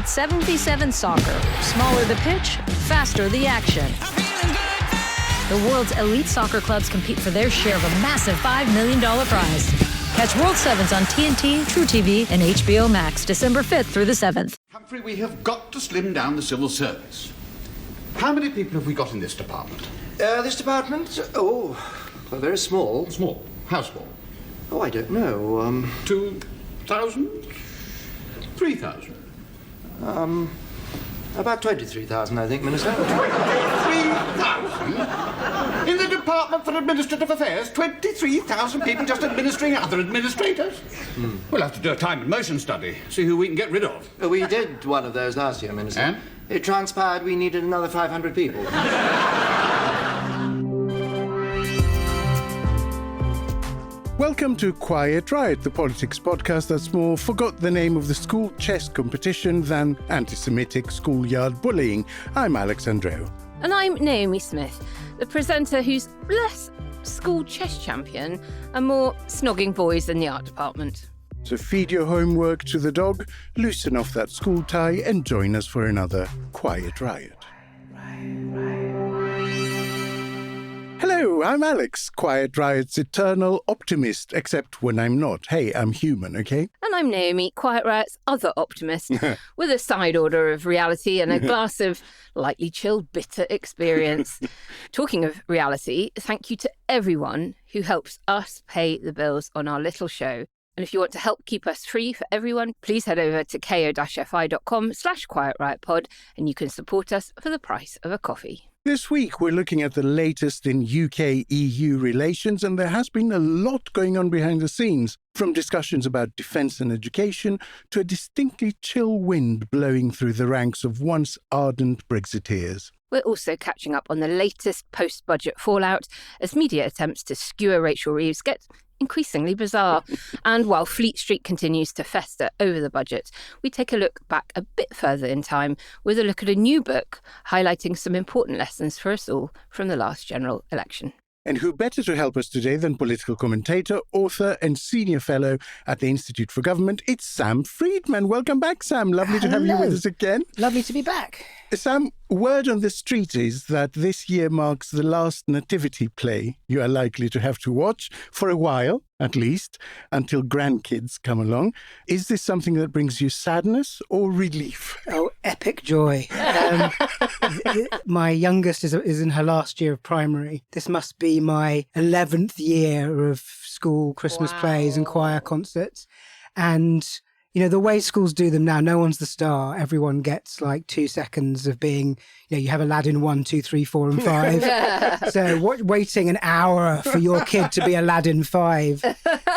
It's 7v7 soccer. Smaller the pitch, faster the action. The world's elite soccer clubs compete for their share of a massive $5 million prize. Catch World Sevens on TNT, True TV, and HBO Max December 5th through the 7th. Humphrey, we have got to slim down the civil service. How many people have we got in this department? This department? Oh, well, very small. Small? How small? Oh, I don't know. 2,000? 3,000? About 23,000, I think, Minister. 23,000? In the Department for Administrative Affairs, 23,000 people just administering other administrators? We'll have to do a time and motion study, see who we can get rid of. We did one of those last year, Minister. And? It transpired we needed another 500 people. Welcome to Quiet Riot, the politics podcast that's more forgot the name of the school chess competition than anti-Semitic schoolyard bullying. I'm Andreou. And I'm Naomi Smith, the presenter who's less school chess champion and more snogging boys in the art department. So feed your homework to the dog, loosen off that school tie and join us for another Quiet Riot. Hello, I'm Alex, Quiet Riot's eternal optimist, except when I'm not. Hey, I'm human, okay? And I'm Naomi, Quiet Riot's other optimist, with a side order of reality and a glass of lightly chilled bitter experience. Talking of reality, thank you to everyone who helps us pay the bills on our little show. And if you want to help keep us free for everyone, please head over to ko-fi.com/quietriotpod and you can support us for the price of a coffee. This week, we're looking at the latest in UK-EU relations, and there has been a lot going on behind the scenes, from discussions about defence and education to a distinctly chill wind blowing through the ranks of once ardent Brexiteers. We're also catching up on the latest post-budget fallout as media attempts to skewer Rachel Reeves get increasingly bizarre. And while Fleet Street continues to fester over the budget, we take a look back a bit further in time with a look at a new book highlighting some important lessons for us all from the last general election. And who better to help us today than political commentator, author and senior fellow at the Institute for Government? It's Sam Freedman. Welcome back, Sam. Lovely to have you with us again. Lovely to be back. Sam, word on the street is that this year marks the last nativity play you are likely to have to watch, for a while, at least, until grandkids come along. Is this something that brings you sadness or relief? Oh, epic joy. My youngest is in her last year of primary. This must be my 11th year of school Christmas plays and choir concerts. And you know, the way schools do them now, no one's the star. Everyone gets like 2 seconds of being, you know, you have Aladdin 1, 2, 3, 4 and 5. So waiting an hour for your kid to be Aladdin 5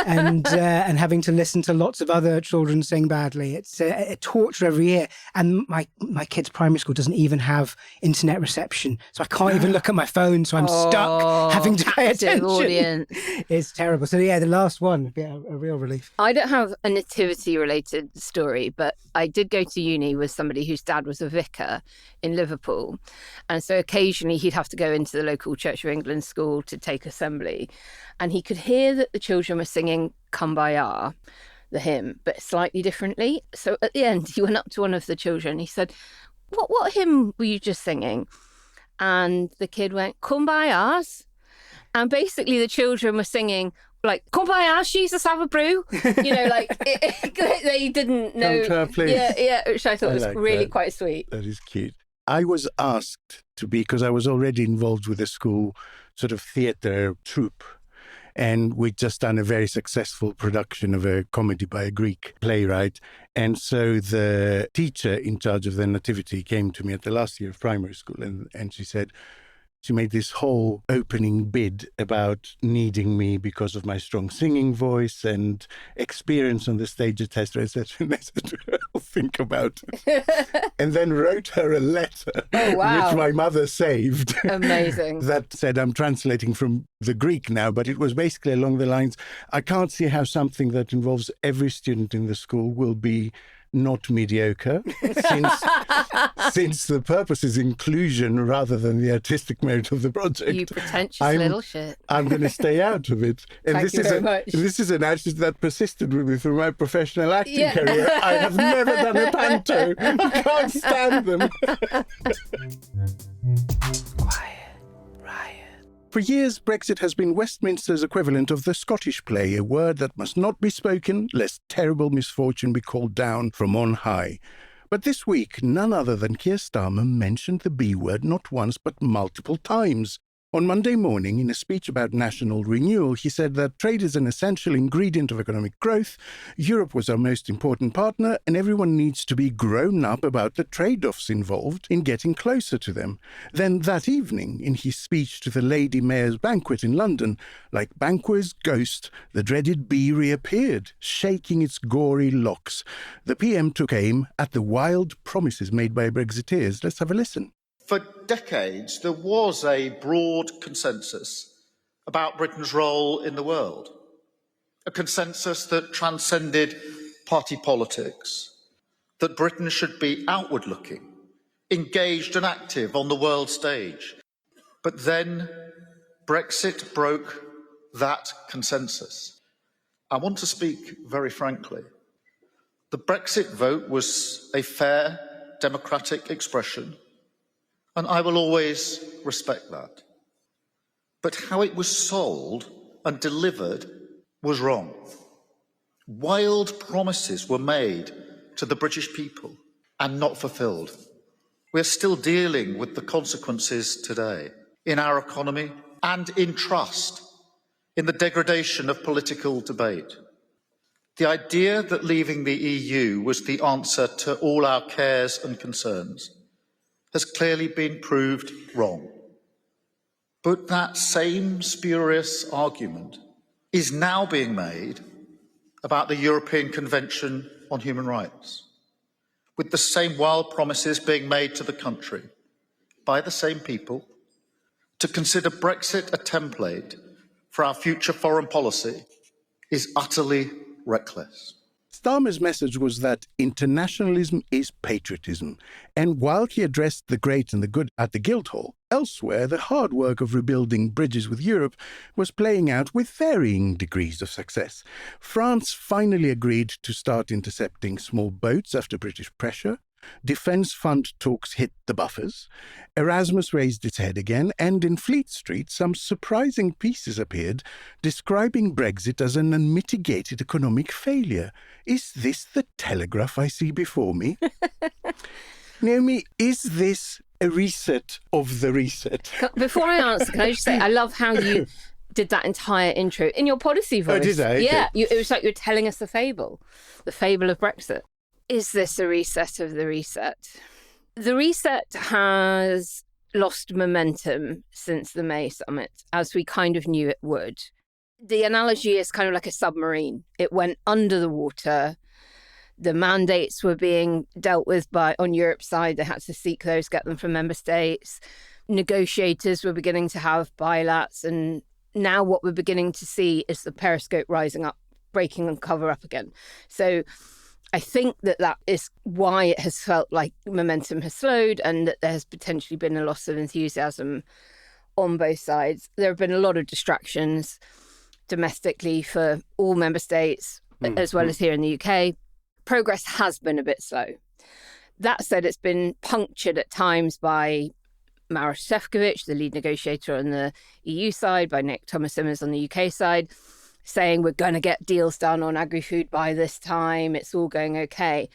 and having to listen to lots of other children sing badly. It's a torture every year. And my kid's primary school doesn't even have internet reception. So I can't even look at my phone. So I'm stuck having to pay attention. It's terrible. So yeah, the last one would be a real relief. I don't have a nativity-related story, but I did go to uni with somebody whose dad was a vicar in Liverpool, and so occasionally he'd have to go into the local Church of England school to take assembly, and he could hear that the children were singing Kumbaya, the hymn, but slightly differently. So at the end he went up to one of the children, he said, what hymn were you just singing? And the kid went, Kumbayas. And basically the children were singing like, Kumbaya, Jesus, have a brew. You know, like, they didn't know. Come to our place. Yeah, which I thought was like really that. quite sweet. That is cute. I was asked to be, because I was already involved with a school sort of theatre troupe, and we'd just done a very successful production of a comedy by a Greek playwright. And so the teacher in charge of the nativity came to me at the last year of primary school, and she said, she made this whole opening bid about needing me because of my strong singing voice and experience on the stage, etc., etc. And I said to her, I'll think about it. And then wrote her a letter, which my mother saved. Amazing. That said, I'm translating from the Greek now, but it was basically along the lines, I can't see how something that involves every student in the school will be not mediocre, since the purpose is inclusion rather than the artistic merit of the project. You pretentious little shit. I'm going to stay out of it. And Thank you very much. This is an attitude that persisted with me through my professional acting career. I have never done a panto. I can't stand them. For years, Brexit has been Westminster's equivalent of the Scottish play, a word that must not be spoken, lest terrible misfortune be called down from on high. But this week, none other than Keir Starmer mentioned the B word not once but multiple times. On Monday morning, in a speech about national renewal, he said that trade is an essential ingredient of economic growth, Europe was our most important partner, and everyone needs to be grown up about the trade-offs involved in getting closer to them. Then that evening, in his speech to the Lady Mayor's banquet in London, like Banquo's ghost, the dreaded bee reappeared, shaking its gory locks. The PM took aim at the wild promises made by Brexiteers. Let's have a listen. For decades, there was a broad consensus about Britain's role in the world, a consensus that transcended party politics, that Britain should be outward-looking, engaged and active on the world stage. But then Brexit broke that consensus. I want to speak very frankly. The Brexit vote was a fair, democratic expression, and I will always respect that. But how it was sold and delivered was wrong. Wild promises were made to the British people and not fulfilled. We're still dealing with the consequences today in our economy and in trust, in the degradation of political debate. The idea that leaving the EU was the answer to all our cares and concerns has clearly been proved wrong. But that same spurious argument is now being made about the European Convention on Human Rights, with the same wild promises being made to the country by the same people to consider Brexit a template for our future foreign policy is utterly reckless. Starmer's message was that internationalism is patriotism, and while he addressed the great and the good at the Guildhall, elsewhere the hard work of rebuilding bridges with Europe was playing out with varying degrees of success. France finally agreed to start intercepting small boats after British pressure. Defence fund talks hit the buffers. Erasmus raised its head again, and in Fleet Street some surprising pieces appeared describing Brexit as an unmitigated economic failure. Is this the Telegraph I see before me? Naomi, is this a reset of the reset? Before I answer, can I just say, I love how you did that entire intro in your policy voice. Oh, did I? Yeah, it was like you were telling us the fable of Brexit. Is this a reset of the reset? The reset has lost momentum since the May summit, as we kind of knew it would. The analogy is kind of like a submarine. It went under the water. The mandates were being dealt with on Europe's side. They had to seek those, get them from member states. Negotiators were beginning to have bilats. And now what we're beginning to see is the periscope rising up, breaking and cover up again. So I think that is why it has felt like momentum has slowed and that there has potentially been a loss of enthusiasm on both sides. There have been a lot of distractions domestically for all member states, as well as here in the UK. Progress has been a bit slow. That said, it's been punctured at times by Maroš Šefčovič, the lead negotiator on the EU side, by Nick Thomas-Simmons on the UK side, saying we're going to get deals done on agri-food by this time, it's all going okay.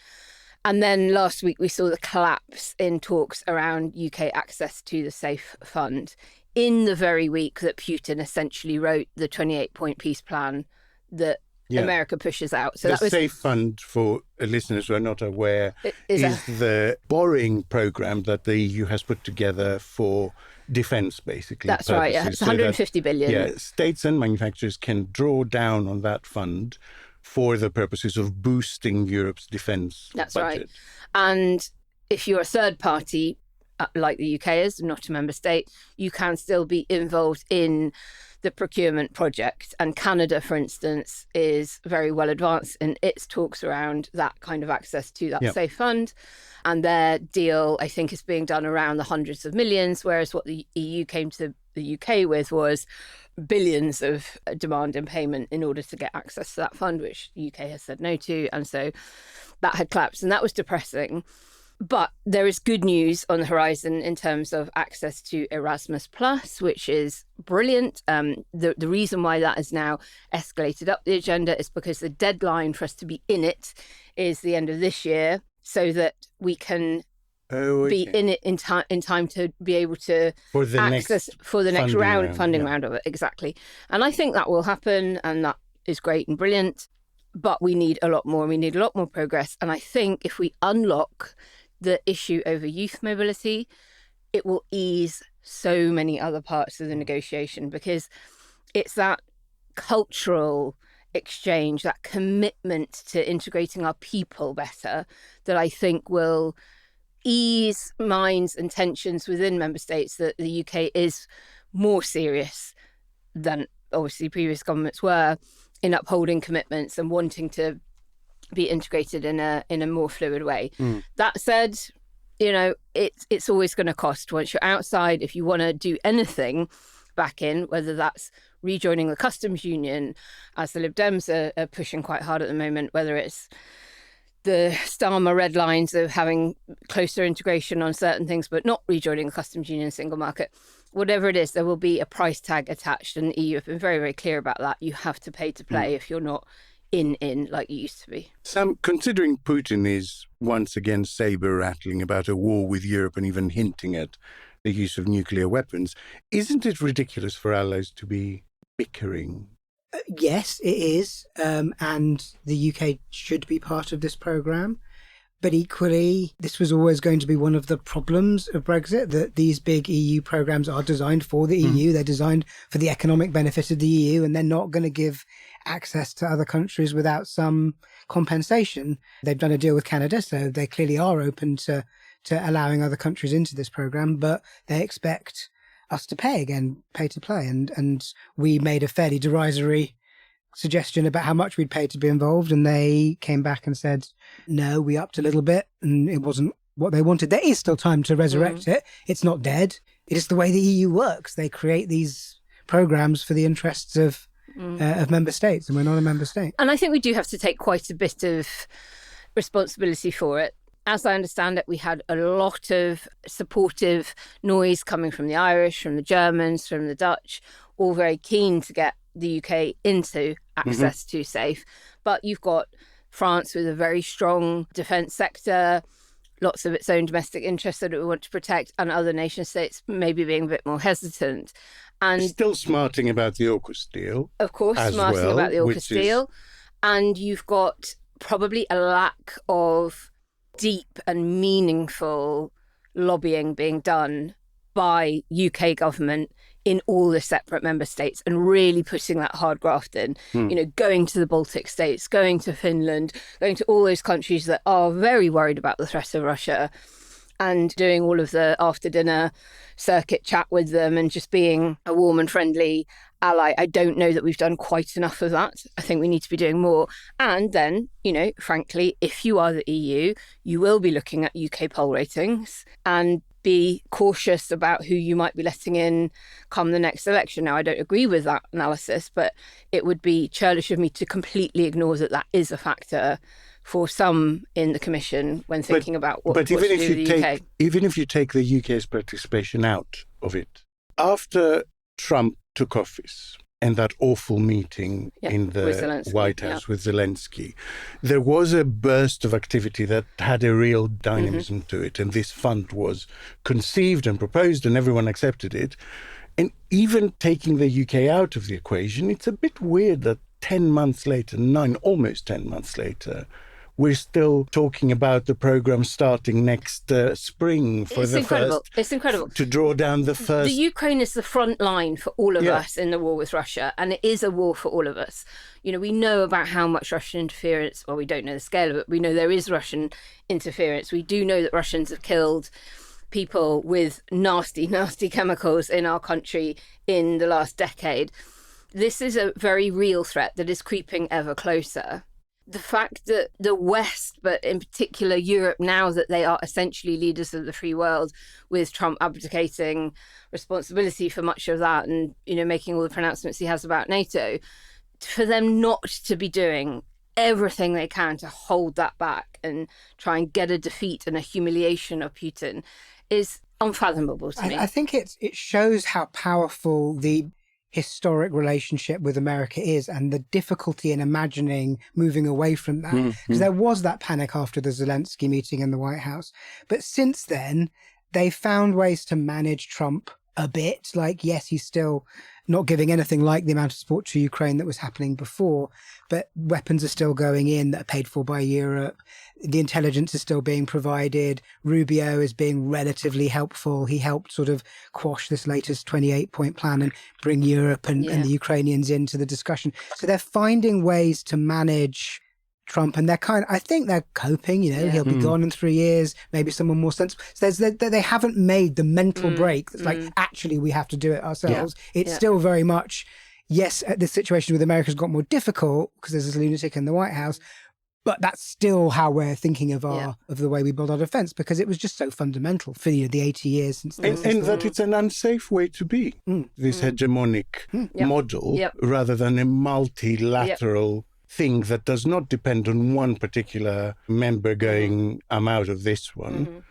And then last week we saw the collapse in talks around UK access to the SAFE fund in the very week that Putin essentially wrote the 28-point peace plan that America pushes out. So the SAFE fund, for listeners who are not aware, is the borrowing program that the EU has put together for defence, basically. That's purposes. Right, yeah. It's 150 billion. Yeah, states and manufacturers can draw down on that fund for the purposes of boosting Europe's defence budget. That's right. And if you're a third party, like the UK is, not a member state, you can still be involved in the procurement project. And Canada, for instance, is very well advanced in its talks around that kind of access to that safe fund. And their deal, I think, is being done around the hundreds of millions, whereas what the EU came to the UK with was billions of demand and payment in order to get access to that fund, which the UK has said no to. And so that had collapsed, and that was depressing. But there is good news on the horizon in terms of access to Erasmus Plus, which is brilliant. The reason why that has now escalated up the agenda is because the deadline for us to be in it is the end of this year, so that we can be in it in time to be able to access for the next funding round of it. Exactly. And I think that will happen, and that is great and brilliant. But we need a lot more. We need a lot more progress. And I think if we unlock the issue over youth mobility, it will ease so many other parts of the negotiation, because it's that cultural exchange, that commitment to integrating our people better, that I think will ease minds and tensions within member states that the UK is more serious than obviously previous governments were in upholding commitments and wanting to be integrated in a more fluid way. That said, it's always going to cost. Once you're outside, if you want to do anything back in, whether that's rejoining the customs union, as the Lib Dems are pushing quite hard at the moment, whether it's the Starmer red lines of having closer integration on certain things but not rejoining the customs union single market, whatever it is, there will be a price tag attached, and the EU have been very, very clear about that. You have to pay to play if you're not in like you used to be. Sam, considering Putin is once again saber-rattling about a war with Europe and even hinting at the use of nuclear weapons, isn't it ridiculous for allies to be bickering? Yes, it is. And the UK should be part of this programme. But equally, this was always going to be one of the problems of Brexit, that these big EU programmes are designed for the EU. They're designed for the economic benefit of the EU, and they're not going to give access to other countries without some compensation. They've done a deal with Canada, so they clearly are open to allowing other countries into this programme, but they expect us to pay to play. And we made a fairly derisory suggestion about how much we'd pay to be involved, and they came back and said, no, we upped a little bit, and it wasn't what they wanted. There is still time to resurrect it. It's not dead. It is the way the EU works. They create these programmes for the interests of member states, and we're not a member state. And I think we do have to take quite a bit of responsibility for it. As I understand it, we had a lot of supportive noise coming from the Irish, from the Germans, from the Dutch, all very keen to get the UK into access to SAFE. But you've got France with a very strong defence sector, lots of its own domestic interests that it want to protect, and other nation states maybe being a bit more hesitant. And still smarting about the AUKUS deal. Of course, smarting about the AUKUS deal. And you've got probably a lack of deep and meaningful lobbying being done by UK government in all the separate member states, and really putting that hard graft in, going to the Baltic states, going to Finland, going to all those countries that are very worried about the threat of Russia, and doing all of the after dinner circuit chat with them and just being a warm and friendly ally. I don't know that we've done quite enough of that. I think we need to be doing more. And then, frankly, if you are the EU, you will be looking at UK poll ratings and be cautious about who you might be letting in come the next election. Now, I don't agree with that analysis, but it would be churlish of me to completely ignore that that is a factor for some in the Commission when thinking about what to do with the UK. Even if you take the UK's participation out of it, after Trump took office and that awful meeting in the White House with Zelensky, there was a burst of activity that had a real dynamism to it. And this fund was conceived and proposed and everyone accepted it. And even taking the UK out of the equation, it's a bit weird that 10 months later, almost 10 months later, we're still talking about the programme starting next spring for It's incredible. To draw down the first. The Ukraine is the front line for all of us in the war with Russia, and it is a war for all of us. We know about how much Russian interference, well, we don't know the scale of it. We know there is Russian interference. We do know that Russians have killed people with nasty, nasty chemicals in our country in the last decade. This is a very real threat that is creeping ever closer. The fact that the West, but in particular Europe, now that they are essentially leaders of the free world, with Trump abdicating responsibility for much of that and, making all the pronouncements he has about NATO, for them not to be doing everything they can to hold that back and try and get a defeat and a humiliation of Putin is unfathomable to me. I think it shows how powerful the historic relationship with America is and the difficulty in imagining moving away from that. Because there was that panic after the Zelensky meeting in the White House. But since then, they found ways to manage Trump a bit. Like, yes, he's still not giving anything like the amount of support to Ukraine that was happening before, but weapons are still going in that are paid for by Europe. The intelligence is still being provided. Rubio is being relatively helpful. He helped sort of quash this latest 28-point plan and bring Europe and the Ukrainians into the discussion. So they're finding ways to manage Trump, and I think they're coping, he'll be gone in 3 years, maybe someone more sensible. So they haven't made the mental break that's like, actually, we have to do it ourselves. It's still very much, yes, the situation with America has got more difficult because there's this lunatic in the White House, but that's still how we're thinking of the way we build our defense, because it was just so fundamental for the 80 years since. And that it's an unsafe way to be, this hegemonic model, rather than a multilateral thing that does not depend on one particular member going, I'm out of this one.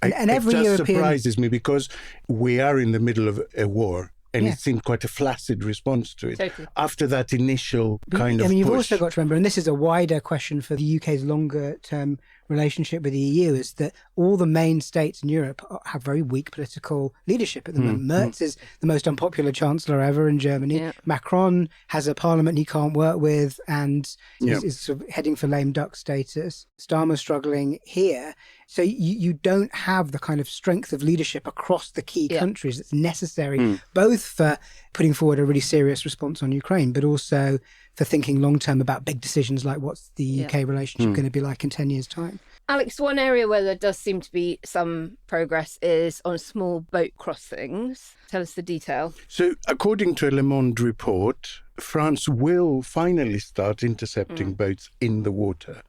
And every it just European surprises me because we are in the middle of a war. And it seemed quite a flaccid response to it. Totally. After that initial kind of you've push. also got to remember, and this is a wider question for the UK's longer-term relationship with the EU, is that all the main states in Europe have very weak political leadership at the moment. Merz is the most unpopular chancellor ever in Germany. Macron has a parliament he can't work with and is sort of heading for lame duck status. Starmer's struggling here. So you don't have the kind of strength of leadership across the key countries that's necessary, both for putting forward a really serious response on Ukraine, but also for thinking long-term about big decisions like what's the UK relationship going to be like in 10 years' time. Alex, one area where there does seem to be some progress is on small boat crossings. Tell us the detail. So, according to a Le Monde report, France will finally start intercepting boats in the water,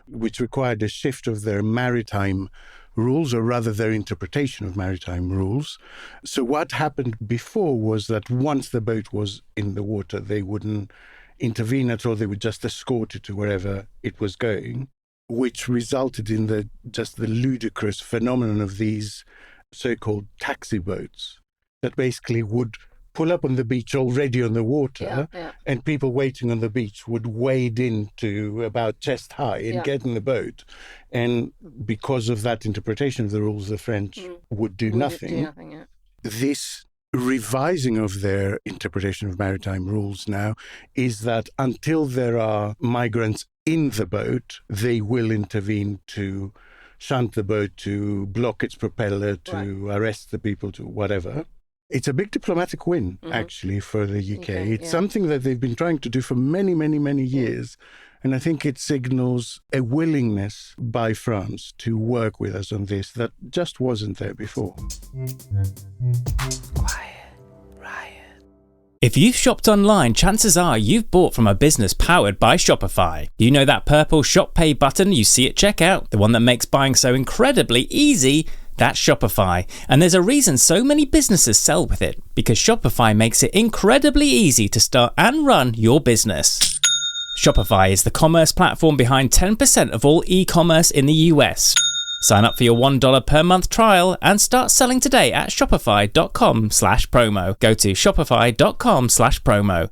which required a shift of their maritime rules, or rather their interpretation of maritime rules. So what happened before was that once the boat was in the water, they wouldn't intervene at all. They would just escort it to wherever it was going, which resulted in the ludicrous phenomenon of these so-called taxi boats that basically would pull up on the beach already on the water, and people waiting on the beach would wade into about chest high and get in the boat. And because of that interpretation of the rules, the French would do nothing. This revising of their interpretation of maritime rules now is that until there are migrants in the boat, they will intervene to shunt the boat, to block its propeller, to arrest the people, to whatever. It's a big diplomatic win, actually, for the UK. It's something that they've been trying to do for many, many, many years. And I think it signals a willingness by France to work with us on this that just wasn't there before. If you've shopped online, chances are you've bought from a business powered by Shopify. You know that purple Shop Pay button you see at checkout? The one that makes buying so incredibly easy? That's Shopify. And there's a reason so many businesses sell with it, because Shopify makes it incredibly easy to start and run your business. Shopify is the commerce platform behind 10% of all e-commerce in the US. Sign up for your $1 per month trial and start selling today at shopify.com/promo. Go to shopify.com/promo.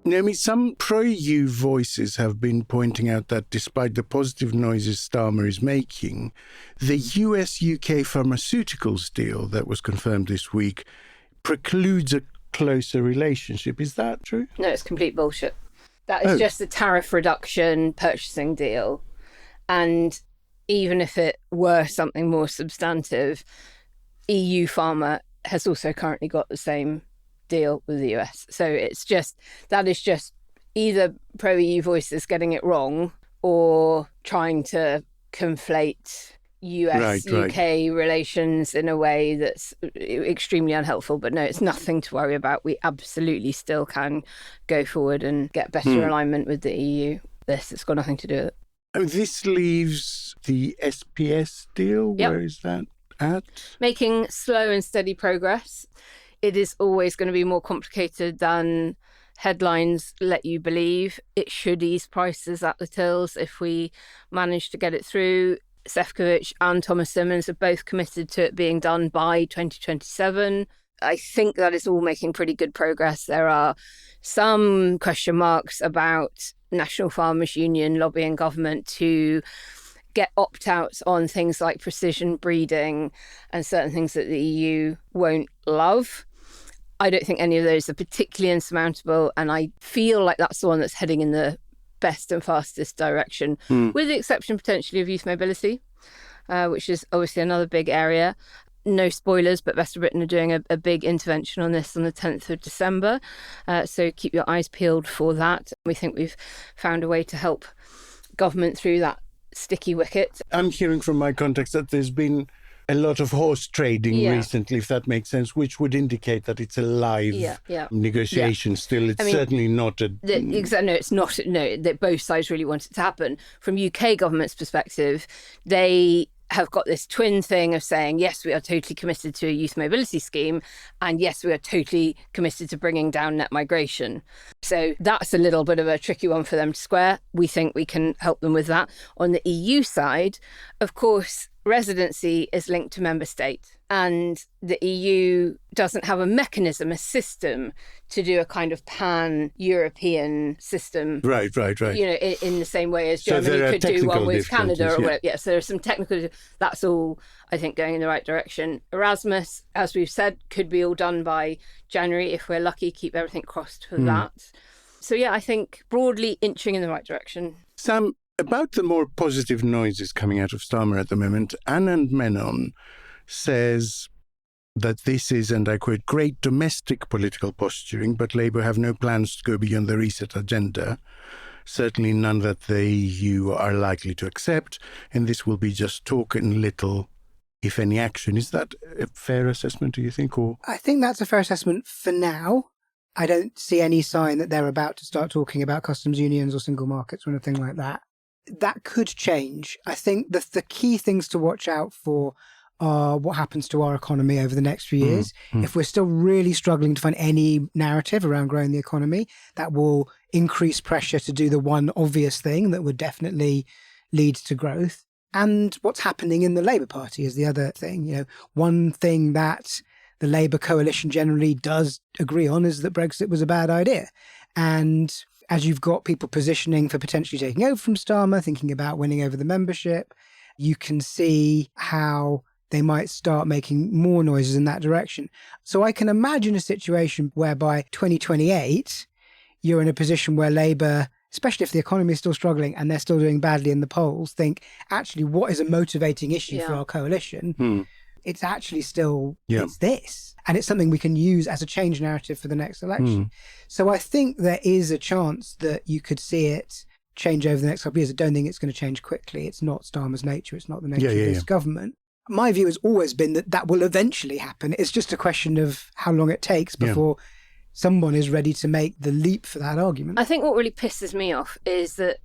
Naomi, some pro-EU voices have been pointing out that despite the positive noises Starmer is making, the US-UK pharmaceuticals deal that was confirmed this week precludes a closer relationship. Is that true? No, it's complete bullshit. That is just a tariff reduction purchasing deal. And even if it were something more substantive, EU Pharma has also currently got the same deal with the US. So that is just either pro-EU voices getting it wrong, or trying to conflate US-UK relations in a way that's extremely unhelpful. But no, it's nothing to worry about. We absolutely still can go forward and get better alignment with the EU. It's got nothing to do with it. Oh, this leaves the SPS deal. Yep. Where is that at? Making slow and steady progress. It is always going to be more complicated than headlines let you believe. It should ease prices at the tills if we manage to get it through. Šefčovič and Thomas Simmons have both committed to it being done by 2027. I think that is all making pretty good progress. There are some question marks about National Farmers Union lobbying government to get opt-outs on things like precision breeding and certain things that the EU won't love. I don't think any of those are particularly insurmountable, and I feel like that's the one that's heading in the best and fastest direction, with the exception potentially of youth mobility, which is obviously another big area. No spoilers, but West Britain are doing a big intervention on this on the 10th of December. So keep your eyes peeled for that. We think we've found a way to help government through that sticky wicket. I'm hearing from my contacts that there's been a lot of horse trading recently, if that makes sense, which would indicate that it's a live negotiation still. It's certainly not a... No, it's not. No, that both sides really want it to happen. From UK government's perspective, they have got this twin thing of saying, yes, we are totally committed to a youth mobility scheme, and yes, we are totally committed to bringing down net migration. So that's a little bit of a tricky one for them to square. We think we can help them with that. On the EU side, of course, residency is linked to member state, and the EU doesn't have a mechanism, a system to do a kind of pan-European system. Right. You know, in the same way as Germany could do one with Canada or whatever. Yeah, so there's some technical... That's all, I think, going in the right direction. Erasmus, as we've said, could be all done by January if we're lucky. Keep everything crossed for that. So yeah, I think broadly inching in the right direction. Sam, about the more positive noises coming out of Starmer at the moment, Anand Menon says that this is, and I quote, great domestic political posturing, but Labour have no plans to go beyond the reset agenda, certainly none that the EU are likely to accept, and this will be just talk and little, if any, action. Is that a fair assessment, do you think? Or I think that's a fair assessment for now. I don't see any sign that they're about to start talking about customs unions or single markets or anything like that. That could change. I think the key things to watch out for are what happens to our economy over the next few years. If we're still really struggling to find any narrative around growing the economy, that will increase pressure to do the one obvious thing that would definitely lead to growth. And what's happening in the Labour Party is the other thing. You know, one thing that the Labour coalition generally does agree on is that Brexit was a bad idea. And as you've got people positioning for potentially taking over from Starmer, thinking about winning over the membership, you can see how they might start making more noises in that direction. So I can imagine a situation whereby 2028, you're in a position where Labour, especially if the economy is still struggling and they're still doing badly in the polls, think, actually, what is a motivating issue for our coalition? It's actually still, it's this. And it's something we can use as a change narrative for the next election. So I think there is a chance that you could see it change over the next couple of years. I don't think it's going to change quickly. It's not Starmer's nature. It's not the nature of this government. My view has always been that that will eventually happen. It's just a question of how long it takes before someone is ready to make the leap for that argument. I think what really pisses me off is that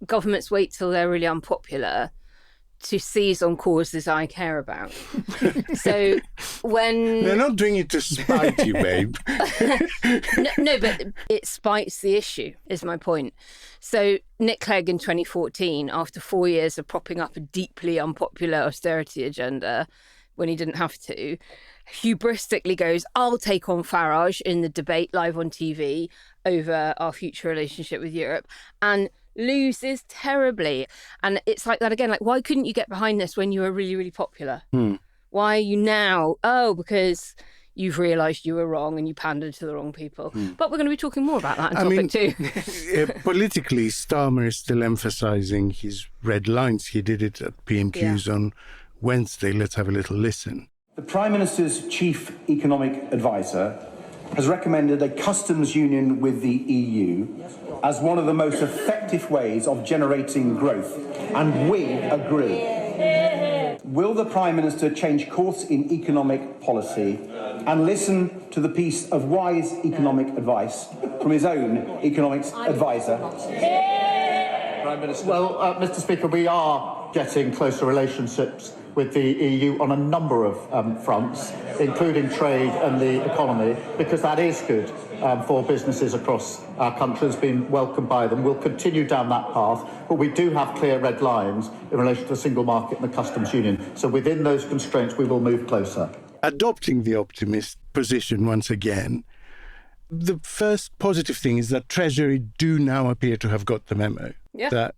governments wait till they're really unpopular to seize on causes I care about. So when... They're not doing it to spite you, babe. No, but it spites the issue, is my point. So Nick Clegg in 2014, after 4 years of propping up a deeply unpopular austerity agenda, when he didn't have to, hubristically goes, I'll take on Farage in the debate live on TV over our future relationship with Europe, and loses terribly. And it's like that again, like, why couldn't you get behind this when you were really, really popular? Why are you now? Oh, because you've realised you were wrong and you pandered to the wrong people. But we're going to be talking more about that topic too. Politically, Starmer is still emphasising his red lines. He did it at PMQs on Wednesday. Let's have a little listen. The Prime Minister's chief economic advisor has recommended a customs union with the EU as one of the most effective ways of generating growth, and we agree. Will the Prime Minister change course in economic policy and listen to the piece of wise economic advice from his own economics advisor? Prime Minister. Well, Mr. Speaker, we are getting closer relationships with the EU on a number of fronts, including trade and the economy, because that is good for businesses across our country. It's been welcomed by them. We'll continue down that path, but we do have clear red lines in relation to the single market and the customs union. So within those constraints, we will move closer. Adopting the optimist position once again, the first positive thing is that Treasury do now appear to have got the memo. Yeah. That,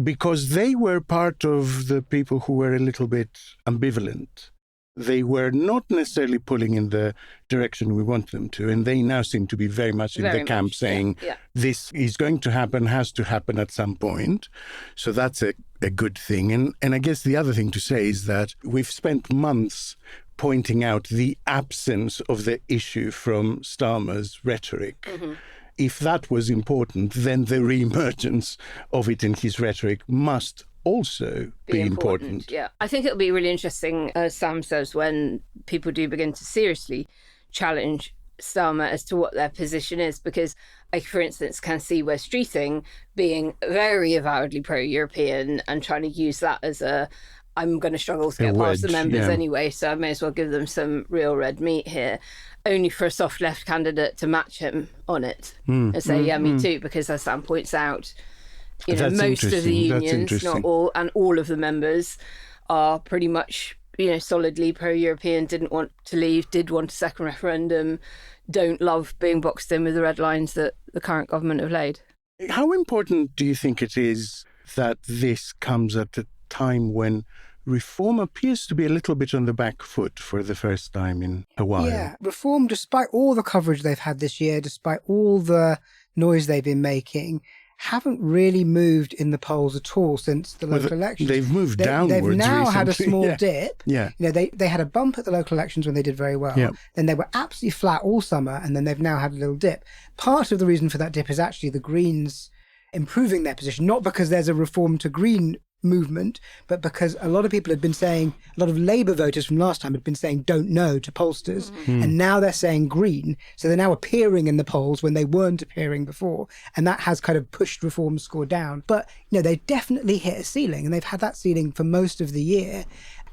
because they were part of the people who were a little bit ambivalent. They were not necessarily pulling in the direction we want them to, and they now seem to be very much in the camp saying this is going to happen, has to happen at some point. So that's a good thing. And I guess the other thing to say is that we've spent months pointing out the absence of the issue from Starmer's rhetoric. Mm-hmm. If that was important, then the re-emergence of it in his rhetoric must also be important. Yeah, I think it'll be really interesting, as Sam says, when people do begin to seriously challenge Starmer as to what their position is, because I, for instance, can see Wes Streeting being very avowedly pro-European and trying to use that as I'm going to struggle to get past the members anyway, so I may as well give them some real red meat here, only for a soft left candidate to match him on it and say, me too, because as Sam points out, most of the unions, not all, and all of the members are pretty much, solidly pro-European, didn't want to leave, did want a second referendum, don't love being boxed in with the red lines that the current government have laid. How important do you think it is that this comes at a time when reform appears to be a little bit on the back foot for the first time in a while? Yeah, reform, despite all the coverage they've had this year, despite all the noise they've been making, haven't really moved in the polls at all since the local elections. They've moved downwards They've now recently. had a small dip. Yeah. They had a bump at the local elections when they did very well. Yeah. Then they were absolutely flat all summer, and then they've now had a little dip. Part of the reason for that dip is actually the Greens improving their position, not because there's a reform to Green movement, but because a lot of people had been saying, a lot of Labour voters from last time had been saying don't know to pollsters, and now they're saying Green, so they're now appearing in the polls when they weren't appearing before, and that has kind of pushed Reform's score down. But they definitely hit a ceiling, and they've had that ceiling for most of the year,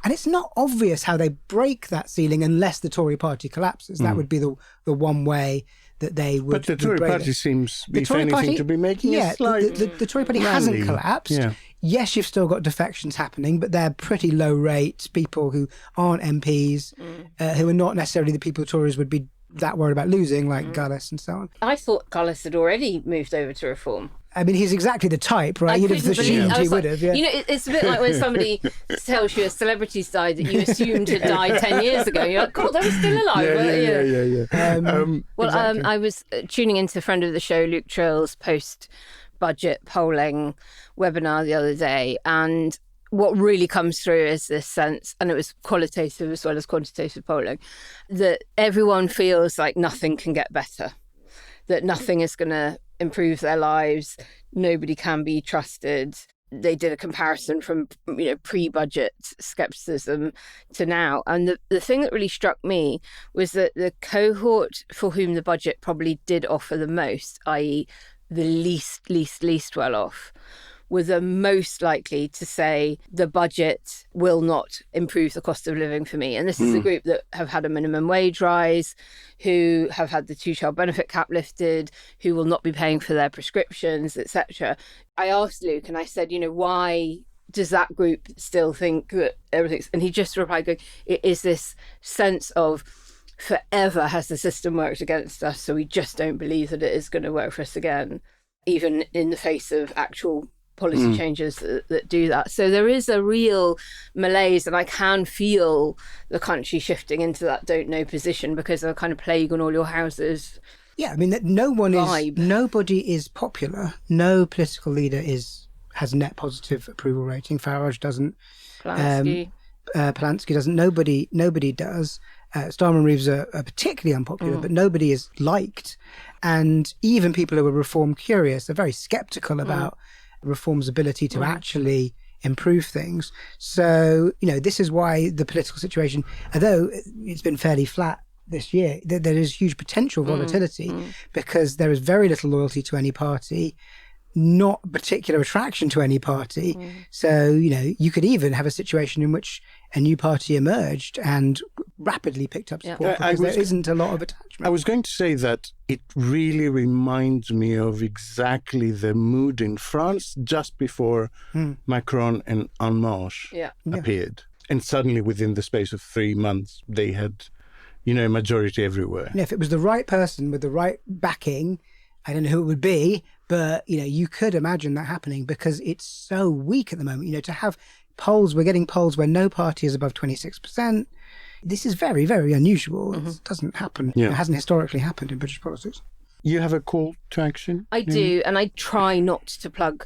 and it's not obvious how they break that ceiling unless the Tory party collapses. That would be the one way that they would. But the Tory party seems, if anything, to be making a slight the Tory party hasn't collapsed. Yeah. Yes, you've still got defections happening, but they're pretty low rate, people who aren't MPs, who are not necessarily the people the Tories would be that worried about losing, like Gullis and so on. I thought Gullis had already moved over to Reform. I mean, he's exactly the type, right? You'd have assumed he would have, yeah. It's a bit like when somebody tells you a celebrity's died that you assumed had died 10 years ago. You're like, God, they're still alive. Exactly. I was tuning into a friend of the show, Luke Trill's post-budget polling webinar the other day, and what really comes through is this sense, and it was qualitative as well as quantitative polling, that everyone feels like nothing can get better, that nothing is going to improve their lives, nobody can be trusted. They did a comparison from pre-budget skepticism to now, and the thing that really struck me was that the cohort for whom the budget probably did offer the most, i.e. the least well off, were the most likely to say the budget will not improve the cost of living for me. And this is a group that have had a minimum wage rise, who have had the two-child benefit cap lifted, who will not be paying for their prescriptions, etc. I asked Luke and I said, why does that group still think that everything's... And he just replied, going, it is this sense of forever has the system worked against us, so we just don't believe that it is going to work for us again, even in the face of actual policy changes that do that. So there is a real malaise, and I can feel the country shifting into that don't know position because of a kind of plague on all your houses. Yeah, I mean, nobody is popular. No political leader has net positive approval rating. Farage doesn't. Polanski doesn't. Nobody does. Starmer and Reeves are particularly unpopular, but nobody is liked. And even people who are reform curious are very sceptical about reform's ability to actually improve things. So, this is why the political situation, although it's been fairly flat this year, there is huge potential volatility because there is very little loyalty to any party, not particular attraction to any party. So, you could even have a situation in which a new party emerged and rapidly picked up support because there isn't a lot of attachment. I was going to say that it really reminds me of exactly the mood in France just before Macron and En Marche appeared. And suddenly, within the space of 3 months, they had, a majority everywhere. And if it was the right person with the right backing, I don't know who it would be, but, you could imagine that happening because it's so weak at the moment. To have polls, we're getting polls where no party is above 26%. This is very, very unusual. It doesn't happen. Yeah. It hasn't historically happened in British politics. You have a call to action? I do, and I try not to plug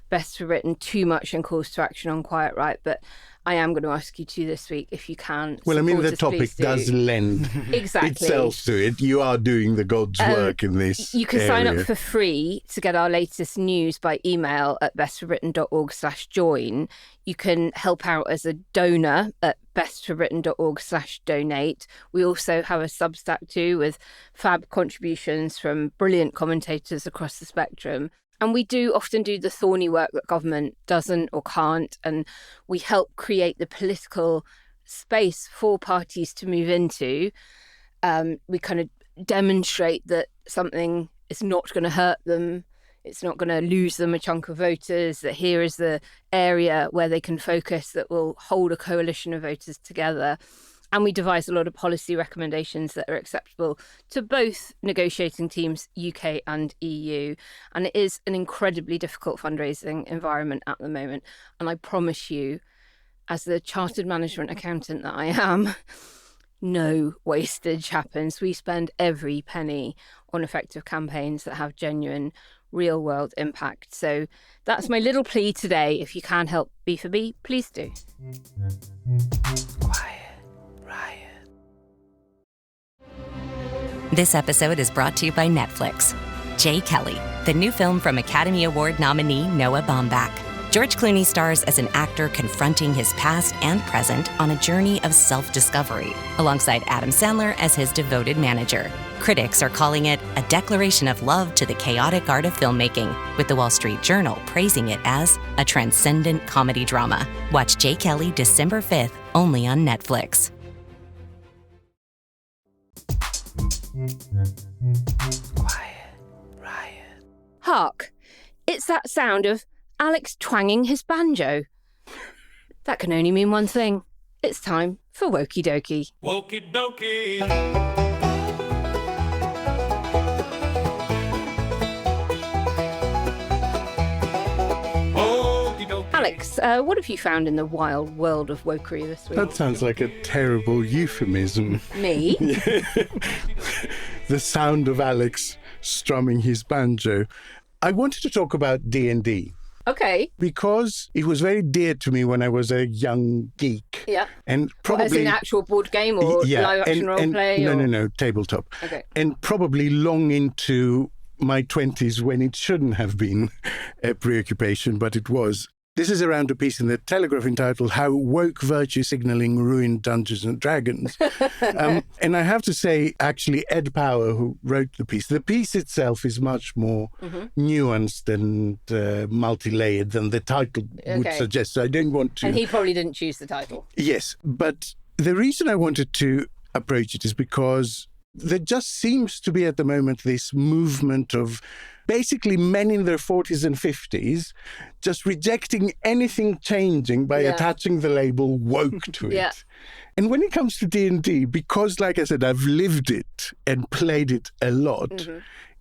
Best for Britain too much in calls to action on Quiet Right, but I am going to ask you to this week if you can. Well, the us, topic does lend itself to it. You are doing the God's work in this You can sign up area. for free to get our latest news by email at bestforbritain.org/join. You can help out as a donor at bestforbritain.org/donate. We also have a Substack too with fab contributions from brilliant commentators across the spectrum. And we do often do the thorny work that government doesn't or can't, and we help create the political space for parties to move into. We kind of demonstrate that something is not going to hurt them, it's not going to lose them a chunk of voters, that here is the area where they can focus that will hold a coalition of voters together. And we devise a lot of policy recommendations that are acceptable to both negotiating teams, UK and EU. And it is an incredibly difficult fundraising environment at the moment. And I promise you, as the chartered management accountant that I am, no wastage happens. We spend every penny on effective campaigns that have genuine real world impact. So that's my little plea today. If you can help B4B, please do. This episode is brought to you by Netflix. Jay Kelly, the new film from Academy Award nominee Noah Baumbach. George Clooney stars as an actor confronting his past and present on a journey of self-discovery, alongside Adam Sandler as his devoted manager. Critics are calling it a declaration of love to the chaotic art of filmmaking, with the Wall Street Journal praising it as a transcendent comedy drama. Watch Jay Kelly December 5th, only on Netflix. Hark! It's that sound of Alex twanging his banjo. That can only mean one thing. It's time for Wokey Dokey. Wokey Dokey. Alex, what have you found in the wild world of wokery this week? That sounds like a terrible euphemism. Me? The sound of Alex strumming his banjo. I wanted to talk about D&D. Okay. Because it was very dear to me when I was a young geek. Yeah. And probably... As an actual board game or live-action role-play? No, tabletop. Okay. And probably long into my 20s when it shouldn't have been a preoccupation, but it was. This is around a piece in the Telegraph entitled How Woke Virtue Signaling Ruined Dungeons and Dragons. And I have to say, actually, Ed Power, who wrote the piece itself is much more nuanced and multi-layered than the title would suggest. So I don't want to... And he probably didn't choose the title. Yes, but the reason I wanted to approach it is because there just seems to be at the moment this movement of basically men in their 40s and 50s just rejecting anything changing by attaching the label woke to it. And when it comes to D&D, because, like I said, I've lived it and played it a lot,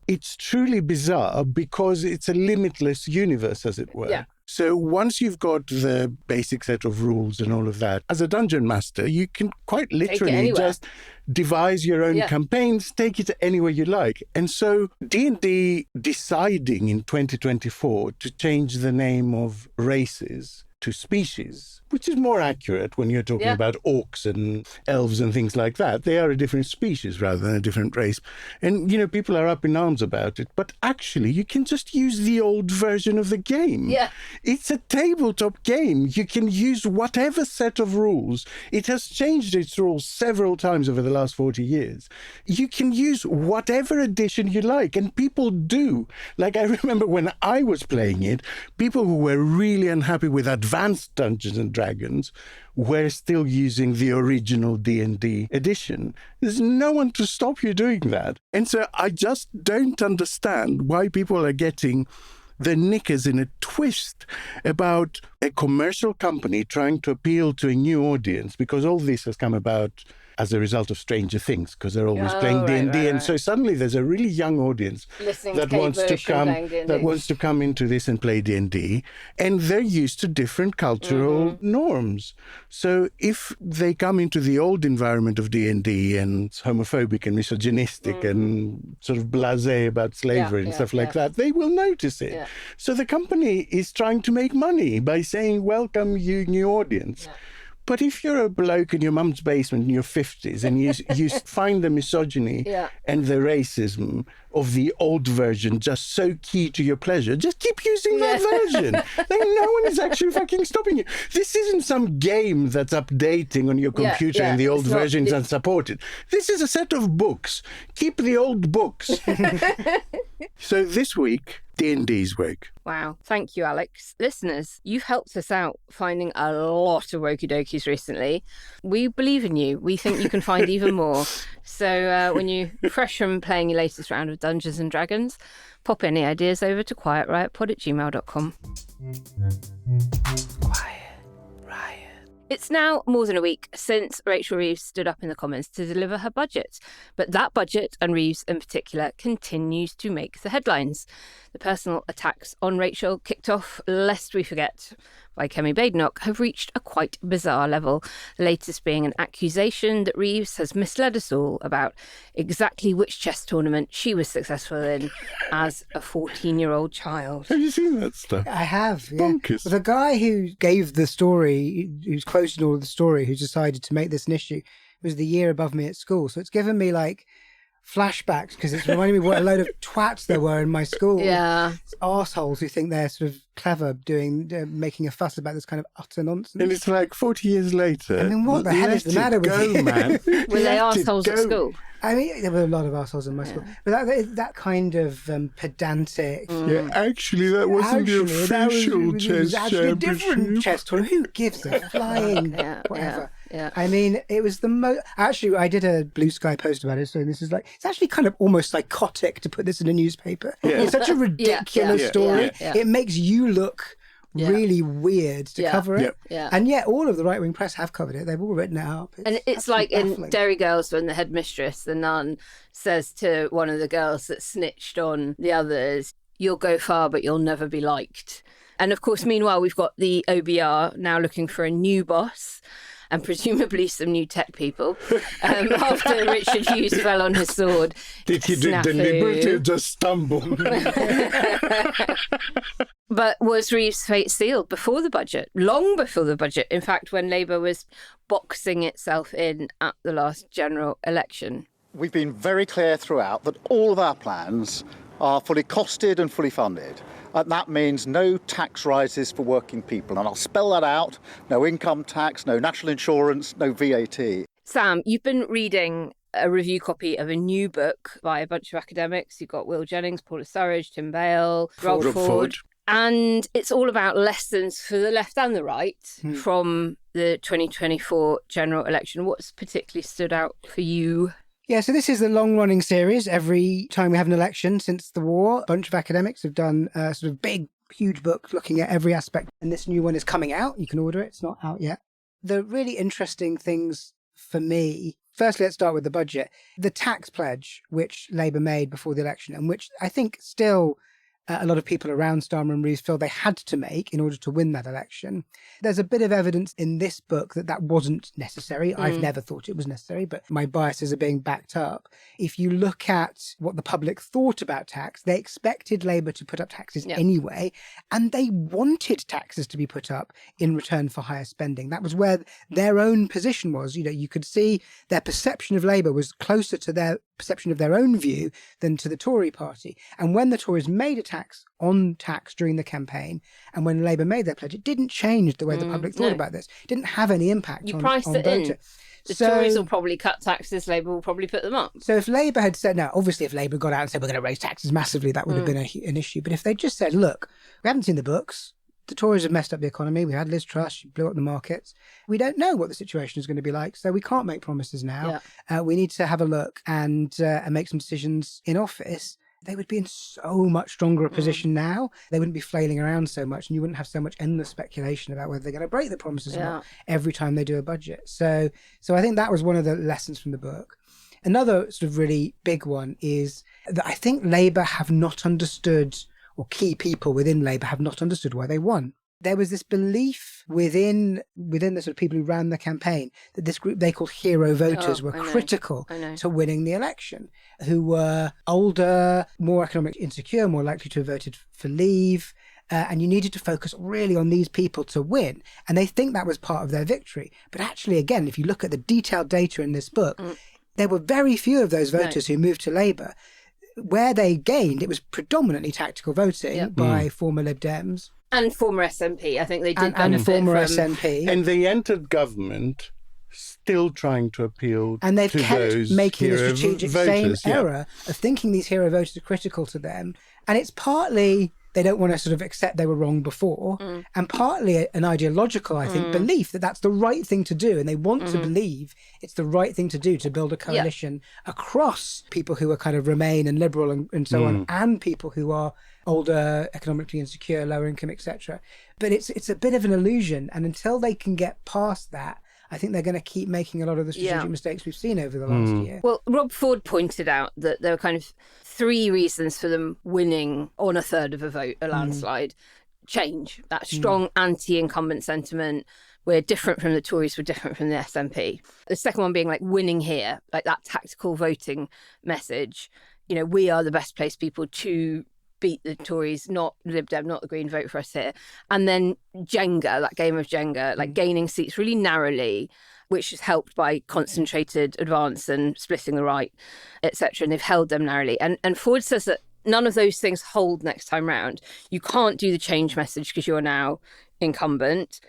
it's truly bizarre because it's a limitless universe, as it were. Yeah. So once you've got the basic set of rules and all of that, as a dungeon master, you can quite literally just devise your own campaigns, take it anywhere you like. And so D&D deciding in 2024 to change the name of races to species, which is more accurate when you're talking about orcs and elves and things like that. They are a different species rather than a different race. And, people are up in arms about it. But actually, you can just use the old version of the game. Yeah. It's a tabletop game. You can use whatever set of rules. It has changed its rules several times over the last 40 years. You can use whatever edition you like, and people do. Like, I remember when I was playing it, people who were really unhappy with advanced Dungeons and Dragons were still using the original D&D edition. There's no one to stop you doing that. And so I just don't understand why people are getting the knickers in a twist about a commercial company trying to appeal to a new audience, because all this has come about as a result of Stranger Things, because they're always playing D&D, and so suddenly there's a really young audience that wants to come into this and play D&D, and they're used to different cultural norms. So if they come into the old environment of D&D and it's homophobic and misogynistic and sort of blasé about slavery and stuff like that, they will notice it. Yeah. So the company is trying to make money by saying, welcome, you new audience. Yeah. But if you're a bloke in your mum's basement in your 50s and you find the misogyny and the racism of the old version just so key to your pleasure, just keep using that version. Like, no one is actually fucking stopping you. This isn't some game that's updating on your computer and the old version is unsupported. This is a set of books. Keep the old books. So this week, D&D's week. Wow. Thank you, Alex. Listeners, you've helped us out finding a lot of wokie dokies recently. We believe in you. We think you can find even more. So when you're fresh from playing your latest round of Dungeons and Dragons, pop any ideas over to quietriotpod@gmail.com. Quiet Riot. It's now more than a week since Rachel Reeves stood up in the Commons to deliver her budget. But that budget, and Reeves in particular, continues to make the headlines. The personal attacks on Rachel, kicked off, lest we forget, by Kemi Badenoch, have reached a quite bizarre level. The latest being an accusation that Reeves has misled us all about exactly which chess tournament she was successful in as a 14-year-old child. Have you seen that stuff? I have, yeah. Bonkers. The guy who gave the story, who's quoted all of the story, who decided to make this an issue, was the year above me at school. So it's given me, like, flashbacks, because it's reminding me what a load of twats there were in my school. Yeah. It's arseholes who think they're sort of clever doing, making a fuss about this kind of utter nonsense. And it's like 40 years later. I mean, what the hell is the matter with you? Man. Were they arseholes at school? I mean, there were a lot of arseholes in my school. But that kind of pedantic... Yeah, actually, that wasn't the official chess It was actually a different chess tournament. Who gives a flying whatever? Yeah. I mean, it was the most... Actually, I did a Blue Sky post about it, so this is like... It's actually kind of almost psychotic to put this in a newspaper. Yeah. It's such a ridiculous story. Yeah. It makes you look... really weird to cover it. Yeah. And yet all of the right-wing press have covered it. They've all written it up. It's like baffling. In Derry Girls, when the headmistress, the nun, says to one of the girls that snitched on the others, "You'll go far, but you'll never be liked." And of course, meanwhile, we've got the OBR now looking for a new boss, and presumably some new tech people, after Richard Hughes fell on his sword. Did he deliberately just stumble? But was Reeves' fate sealed before the budget? Long before the budget. In fact, when Labour was boxing itself in at the last general election. We've been very clear throughout that all of our plans are fully costed and fully funded. And that means no tax rises for working people. And I'll spell that out. No income tax, no national insurance, no VAT. Sam, you've been reading a review copy of a new book by a bunch of academics. You've got Will Jennings, Paula Surridge, Tim Bale, Rob Ford. And it's all about lessons for the left and the right from the 2024 general election. What's particularly stood out for you? Yeah, so this is the long-running series. Every time we have an election since the war, a bunch of academics have done a sort of big, huge book looking at every aspect. And this new one is coming out. You can order it. It's not out yet. The really interesting things for me, firstly, let's start with the budget. The tax pledge, which Labour made before the election, and which I think still a lot of people around Starmer and Reeves feel they had to make in order to win that election. There's a bit of evidence in this book that wasn't necessary. I've never thought it was necessary, but my biases are being backed up. If you look at what the public thought about tax, they expected Labour to put up taxes anyway, and they wanted taxes to be put up in return for higher spending. That was where their own position was. You could see their perception of Labour was closer to their perception of their own view than to the Tory party. And when the Tories made a tax during the campaign, and when Labour made their pledge, it didn't change the way the public thought about this. It didn't have any impact on priced it voter. in. The Tories will probably cut taxes, Labour will probably put them up. So if Labour had said, now, obviously if Labour got out and said, we're going to raise taxes massively, that would have been an issue. But if they just said, look, we haven't seen the books, the Tories have messed up the economy, we had Liz Truss, she blew up the markets, we don't know what the situation is going to be like, so we can't make promises now. We need to have a look and make some decisions in office. They would be in so much stronger a position now. They wouldn't be flailing around so much, and you wouldn't have so much endless speculation about whether they're going to break the promises or not every time they do a budget. So I think that was one of the lessons from the book. Another sort of really big one is that I think Labour have not understood, or key people within Labour have not understood why they won. There was this belief within the sort of people who ran the campaign that this group they called hero voters were critical to winning the election, who were older, more economically insecure, more likely to have voted for Leave, and you needed to focus really on these people to win. And they think that was part of their victory. But actually, again, if you look at the detailed data in this book, there were very few of those voters who moved to Labour. Where they gained, it was predominantly tactical voting by former Lib Dems. And former SNP. I think they did and former from... SNP. And they entered government still trying to appeal and they've to kept those making the hero strategic voters, same error of thinking these hero voters are critical to them. And it's partly they don't want to sort of accept they were wrong before, and partly an ideological, I think, belief that that's the right thing to do. And they want to believe it's the right thing to do to build a coalition across people who are kind of Remain and Liberal and so on, and people who are older, economically insecure, lower income, etc. But it's a bit of an illusion. And until they can get past that, I think they're going to keep making a lot of the strategic mistakes we've seen over the last year. Well, Rob Ford pointed out that there were kind of 3 reasons for them winning on a third of a vote, a landslide. Change, that strong anti-incumbent sentiment. We're different from the Tories, we're different from the SNP. The second one being like winning here, like that tactical voting message. We are the best placed people to beat the Tories, not Lib Dem, not the Green, vote for us here. And then Jenga, that game of Jenga, like gaining seats really narrowly, which is helped by concentrated advance and splitting the right, etc. And they've held them narrowly. And Ford says that none of those things hold next time round. You can't do the change message because you're now incumbent.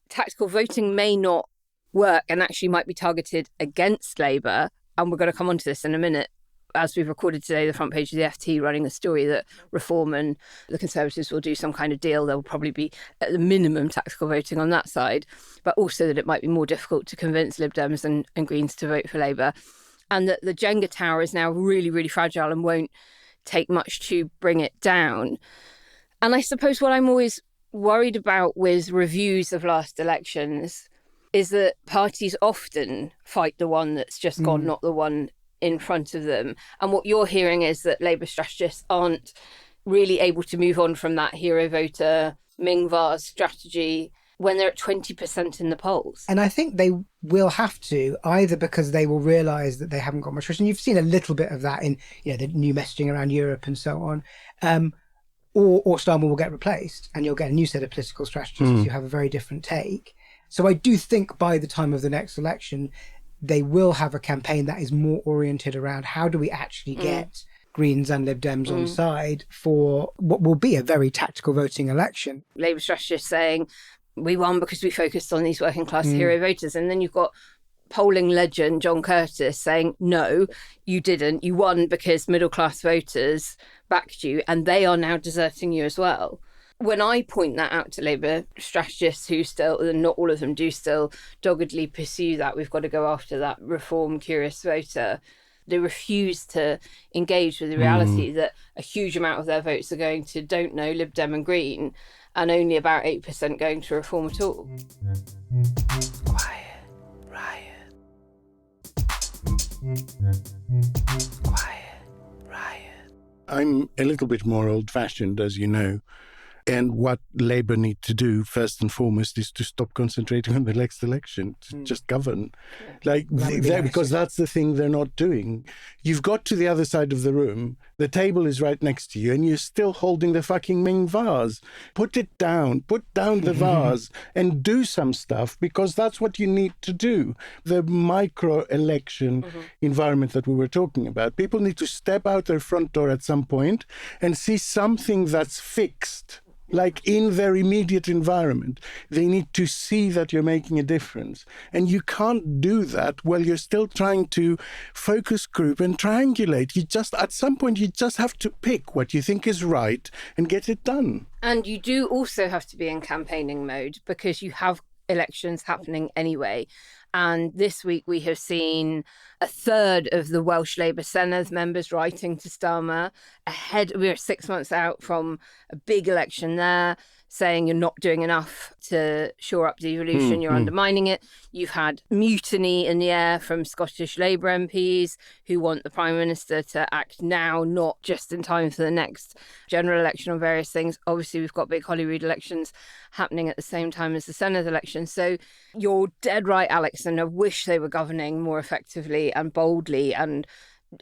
Tactical voting may not work and actually might be targeted against Labour. And we're going to come on to this in a minute. As we've recorded today, the front page of the FT running a story that Reform and the Conservatives will do some kind of deal. There will probably be, at the minimum, tactical voting on that side, but also that it might be more difficult to convince Lib Dems and Greens to vote for Labour. And that the Jenga tower is now really, really fragile and won't take much to bring it down. And I suppose what I'm always worried about with reviews of last elections is that parties often fight the one that's just gone, not the one in front of them. And what you're hearing is that Labour strategists aren't really able to move on from that hero voter Ming Vase strategy when they're at 20% in the polls. And I think they will have to, either because they will realise that they haven't got much choice, and you've seen a little bit of that in the new messaging around Europe and so on, or Starmer will get replaced and you'll get a new set of political strategists who have a very different take. So I do think by the time of the next election, they will have a campaign that is more oriented around how do we actually get Greens and Lib Dems on side for what will be a very tactical voting election. Labour strategists saying, we won because we focused on these working class hero voters. And then you've got polling legend John Curtis saying, no, you didn't. You won because middle class voters backed you and they are now deserting you as well. When I point that out to Labour strategists who still, and not all of them do still, doggedly pursue that, we've got to go after that Reform curious voter, they refuse to engage with the reality that a huge amount of their votes are going to don't know Lib Dem and Green, and only about 8% going to Reform at all. Quiet riot. Quiet riot. I'm a little bit more old-fashioned, as you know. And what Labour need to do, first and foremost, is to stop concentrating on the next election, to just govern. Because that's the thing they're not doing. You've got to the other side of the room, the table is right next to you, and you're still holding the fucking Ming vase. Put it down, put down the vase, and do some stuff, because that's what you need to do. The micro-election environment that we were talking about, people need to step out their front door at some point and see something that's fixed. Like in their immediate environment, they need to see that you're making a difference. And you can't do that while you're still trying to focus group and triangulate. At some point, you just have to pick what you think is right and get it done. And you do also have to be in campaigning mode because you have elections happening anyway. And this week we have seen a third of the Welsh Labour Senedd members writing to Starmer ahead. We're 6 months out from a big election there, saying you're not doing enough to shore up devolution, you're undermining it. You've had mutiny in the air from Scottish Labour MPs who want the Prime Minister to act now, not just in time for the next general election on various things. Obviously, we've got big Holyrood elections happening at the same time as the Senedd election. So you're dead right, Alex, and I wish they were governing more effectively and boldly and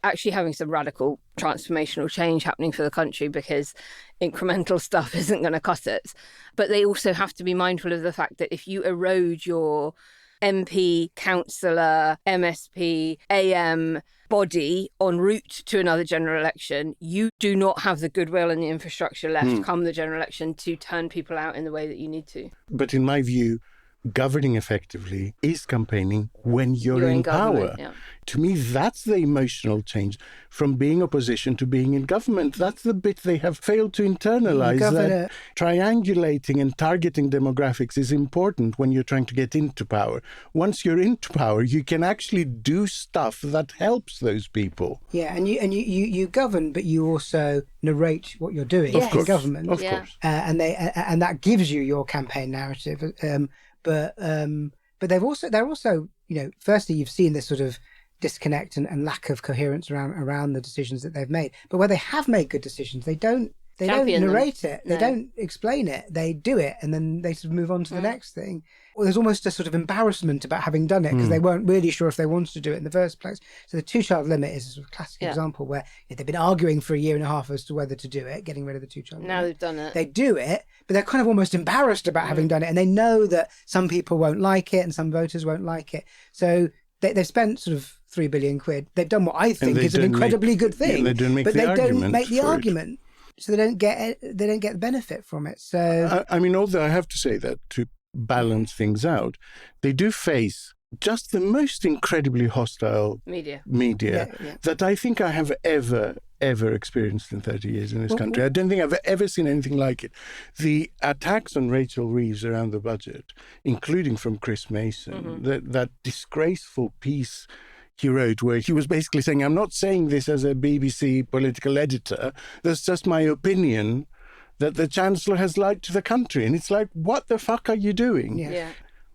actually having some radical transformational change happening for the country, because incremental stuff isn't going to cut it. But they also have to be mindful of the fact that if you erode your MP, councillor, MSP, AM body en route to another general election, you do not have the goodwill and the infrastructure left come the general election to turn people out in the way that you need to. But in my view, governing effectively is campaigning when you're in power. Yeah. To me, that's the emotional change from being opposition to being in government. That's the bit they have failed to internalize. That triangulating and targeting demographics is important when you're trying to get into power. Once you're into power, you can actually do stuff that helps those people. Yeah, and you govern, but you also narrate what you're doing in government. Of course. And that gives you your campaign narrative. But they're also, firstly, you've seen this sort of disconnect and lack of coherence around the decisions that they've made. But where they have made good decisions, they don't narrate it. They don't explain it. They do it, and then they sort of move on to the next thing. Well, there's almost a sort of embarrassment about having done it because they weren't really sure if they wanted to do it in the first place. So the two-child limit is a sort of classic example where they've been arguing for a year and a half as to whether to do it, getting rid of the two-child limit. Now they've done it. They do it, but they're kind of almost embarrassed about having done it, and they know that some people won't like it and some voters won't like it. So they've spent sort of £3 billion. They've done what I think is an incredibly good thing, but they don't make the argument. So they don't get the benefit from it. So although I have to say that to balance things out, they do face just the most incredibly hostile media that I think I have ever experienced in 30 years in this country. I don't think I've ever seen anything like it. The attacks on Rachel Reeves around the budget, including from Chris Mason, that disgraceful piece he wrote where he was basically saying, I'm not saying this as a BBC political editor, that's just my opinion that the Chancellor has lied to the country. And it's like, what the fuck are you doing? Yeah.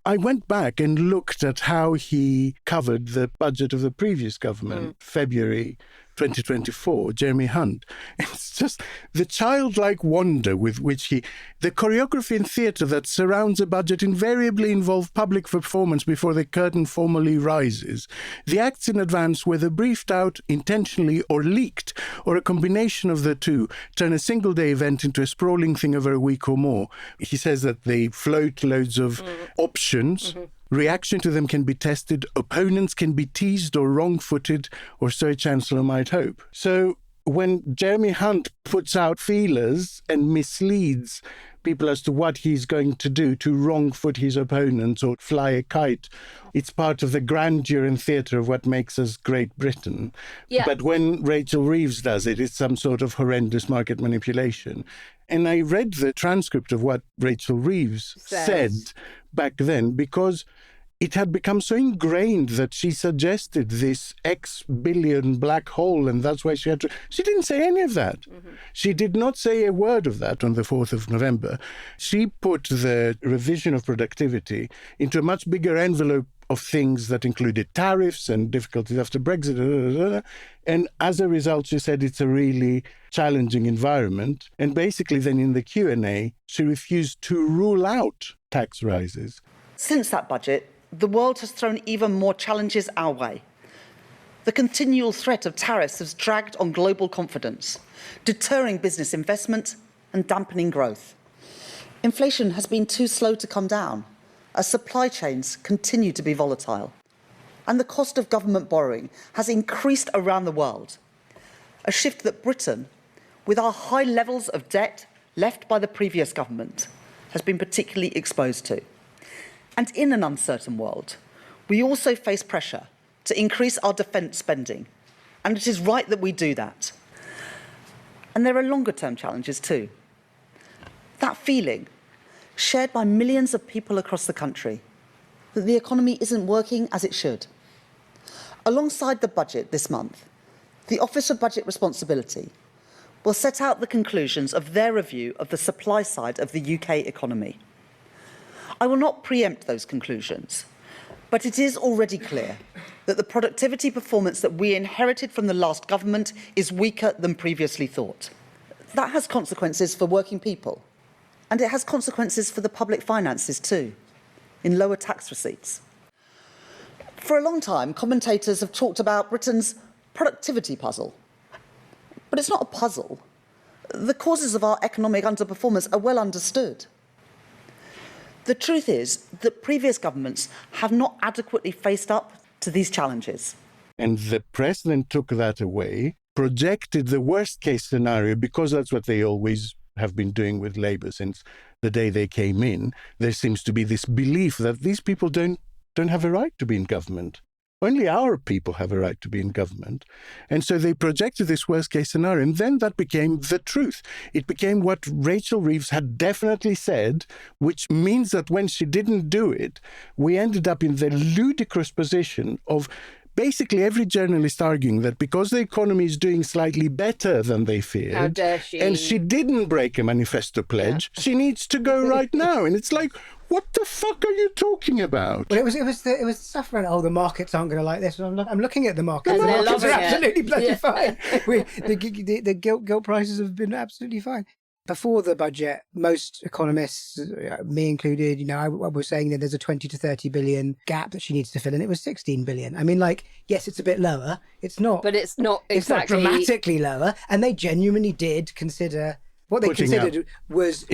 I went back and looked at how he covered the budget of the previous government, February 2024, Jeremy Hunt. It's just the childlike wonder with which the choreography in theatre that surrounds a budget invariably involve public performance before the curtain formally rises. The acts in advance, whether briefed out intentionally or leaked, or a combination of the two, turn a single-day event into a sprawling thing over a week or more. He says that they float loads of options. Reaction to them can be tested, opponents can be teased or wrong-footed, or so a chancellor might hope. So when Jeremy Hunt puts out feelers and misleads people as to what he's going to do to wrong-foot his opponents or fly a kite, it's part of the grandeur and theatre of what makes us Great Britain. Yeah. But when Rachel Reeves does it, it's some sort of horrendous market manipulation. And I read the transcript of what Rachel Reeves said back then, because it had become so ingrained that she suggested this X billion black hole, and that's why she had to... She didn't say any of that. She did not say a word of that on the 4th of November. She put the revision of productivity into a much bigger envelope of things that included tariffs and difficulties after Brexit. And as a result, she said it's a really challenging environment. And basically then in the Q&A, she refused to rule out tax rises. Since that budget, the world has thrown even more challenges our way. The continual threat of tariffs has dragged on global confidence, deterring business investment and dampening growth. Inflation has been too slow to come down, as supply chains continue to be volatile. And the cost of government borrowing has increased around the world, a shift that Britain, with our high levels of debt left by the previous government, has been particularly exposed to. And in an uncertain world, we also face pressure to increase our defence spending, and it is right that we do that. And there are longer-term challenges too. That feeling, shared by millions of people across the country, that the economy isn't working as it should. Alongside the budget this month, the Office of Budget Responsibility will set out the conclusions of their review of the supply side of the UK economy. I will not preempt those conclusions, but it is already clear that the productivity performance that we inherited from the last government is weaker than previously thought. That has consequences for working people, and it has consequences for the public finances too, in lower tax receipts. For a long time, commentators have talked about Britain's productivity puzzle. But it's not a puzzle. The causes of our economic underperformance are well understood. The truth is that previous governments have not adequately faced up to these challenges. And the president took that away, projected the worst-case scenario, because that's what they always have been doing with Labour since the day they came in. There seems to be this belief that these people don't have a right to be in government. Only our people have a right to be in government. And so they projected this worst-case scenario, and then that became the truth. It became what Rachel Reeves had definitely said, which means that when she didn't do it, we ended up in the ludicrous position of basically every journalist arguing that because the economy is doing slightly better than they feared, how dare she? And she didn't break a manifesto pledge, she needs to go right now. And it's like, what the fuck are you talking about? Well, it was the stuff around, the markets aren't going to like this. I'm looking at the markets. And The they're markets are loving it. absolutely bloody Yeah. fine. The gilt prices have been absolutely fine. Before the budget, most economists, me included, I was saying that there's a 20 to 30 billion gap that she needs to fill, and it was 16 billion. I mean, yes, it's a bit lower. It's not. But it's not exactly... It's not dramatically lower. And they genuinely did consider... What they considered was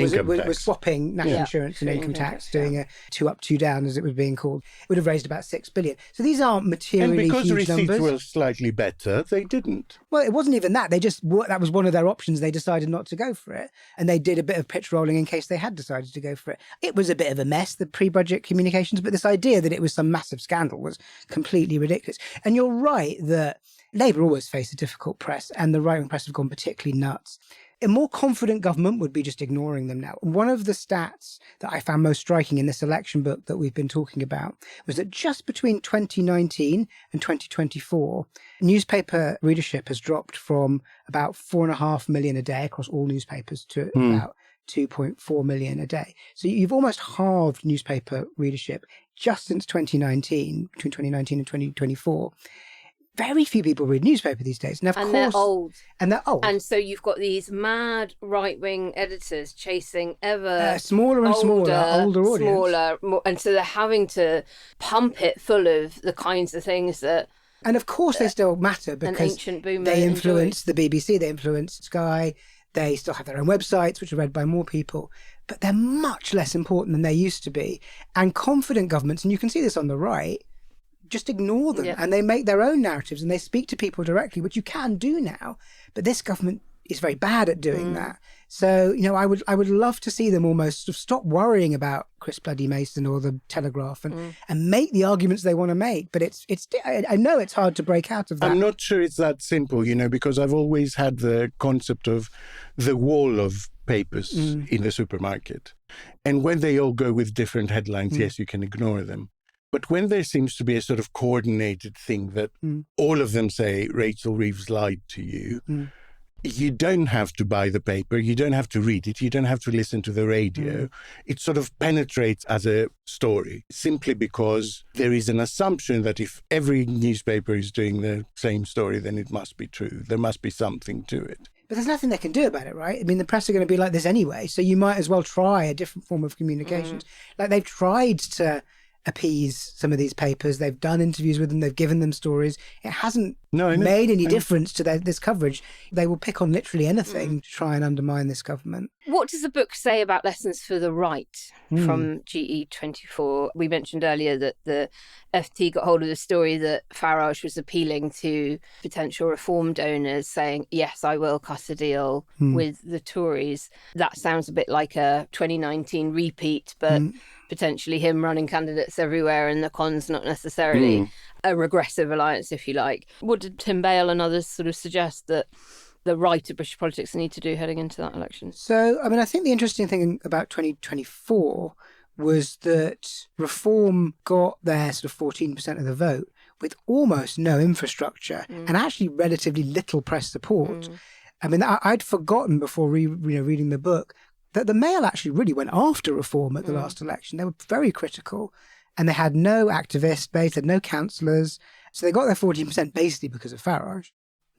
swapping national insurance and income tax, doing a 2 up, 2 down, as it was being called. It would have raised about 6 billion. So these aren't materially huge numbers. And because receipts were slightly better, they didn't. Well, it wasn't even that. That was one of their options. They decided not to go for it. And they did a bit of pitch rolling in case they had decided to go for it. It was a bit of a mess, the pre-budget communications, but this idea that it was some massive scandal was completely ridiculous. And you're right that Labour always faced a difficult press, and the right-wing press have gone particularly nuts. A more confident government would be just ignoring them now. One of the stats that I found most striking in this election book that we've been talking about was that just between 2019 and 2024, newspaper readership has dropped from about 4.5 million a day across all newspapers to about 2.4 million a day. So you've almost halved newspaper readership just since 2019, between 2019 and 2024. Very few people read newspaper these days. And they're old. And they're old. And so you've got these mad right-wing editors chasing ever smaller and older audience. Smaller, more, and so they're having to pump it full of the kinds of things that... And of course they still matter because they influence the BBC, they influence Sky, they still have their own websites, which are read by more people. But they're much less important than they used to be. And confident governments, and you can see this on the right, just ignore them and they make their own narratives and they speak to people directly, which you can do now. But this government is very bad at doing that. So, I would love to see them almost sort of stop worrying about Chris Bloody Mason or the Telegraph and make the arguments they want to make. But I know it's hard to break out of that. I'm not sure it's that simple, because I've always had the concept of the wall of papers in the supermarket. And when they all go with different headlines, yes, you can ignore them. But when there seems to be a sort of coordinated thing that all of them say Rachel Reeves lied to you, You don't have to buy the paper, you don't have to read it, you don't have to listen to the radio. It sort of penetrates as a story, simply because there is an assumption that if every newspaper is doing the same story, then it must be true. There must be something to it. But there's nothing they can do about it, right? I mean, the press are going to be like this anyway, so you might as well try a different form of communications. Like, they've tried to appease some of these papers. They've done interviews with them. They've given them stories. It hasn't made any difference to this coverage. They will pick on literally anything to try and undermine this government. What does the book say about lessons for the right from GE24? We mentioned earlier that the FT got hold of the story that Farage was appealing to potential reform donors, saying, yes, I will cut a deal with the Tories. That sounds a bit like a 2019 repeat, but potentially him running candidates everywhere and the cons not necessarily a regressive alliance, if you like. What did Tim Bale and others sort of suggest that the right of British politics need to do heading into that election? So, I mean, I think the interesting thing about 2024 was that Reform got their sort of 14% of the vote with almost no infrastructure and actually relatively little press support. I mean, I'd forgotten before reading the book that the Mail actually really went after Reform at the last election. They were very critical, and they had no activist base, they had no councillors. So they got their 14% basically because of Farage.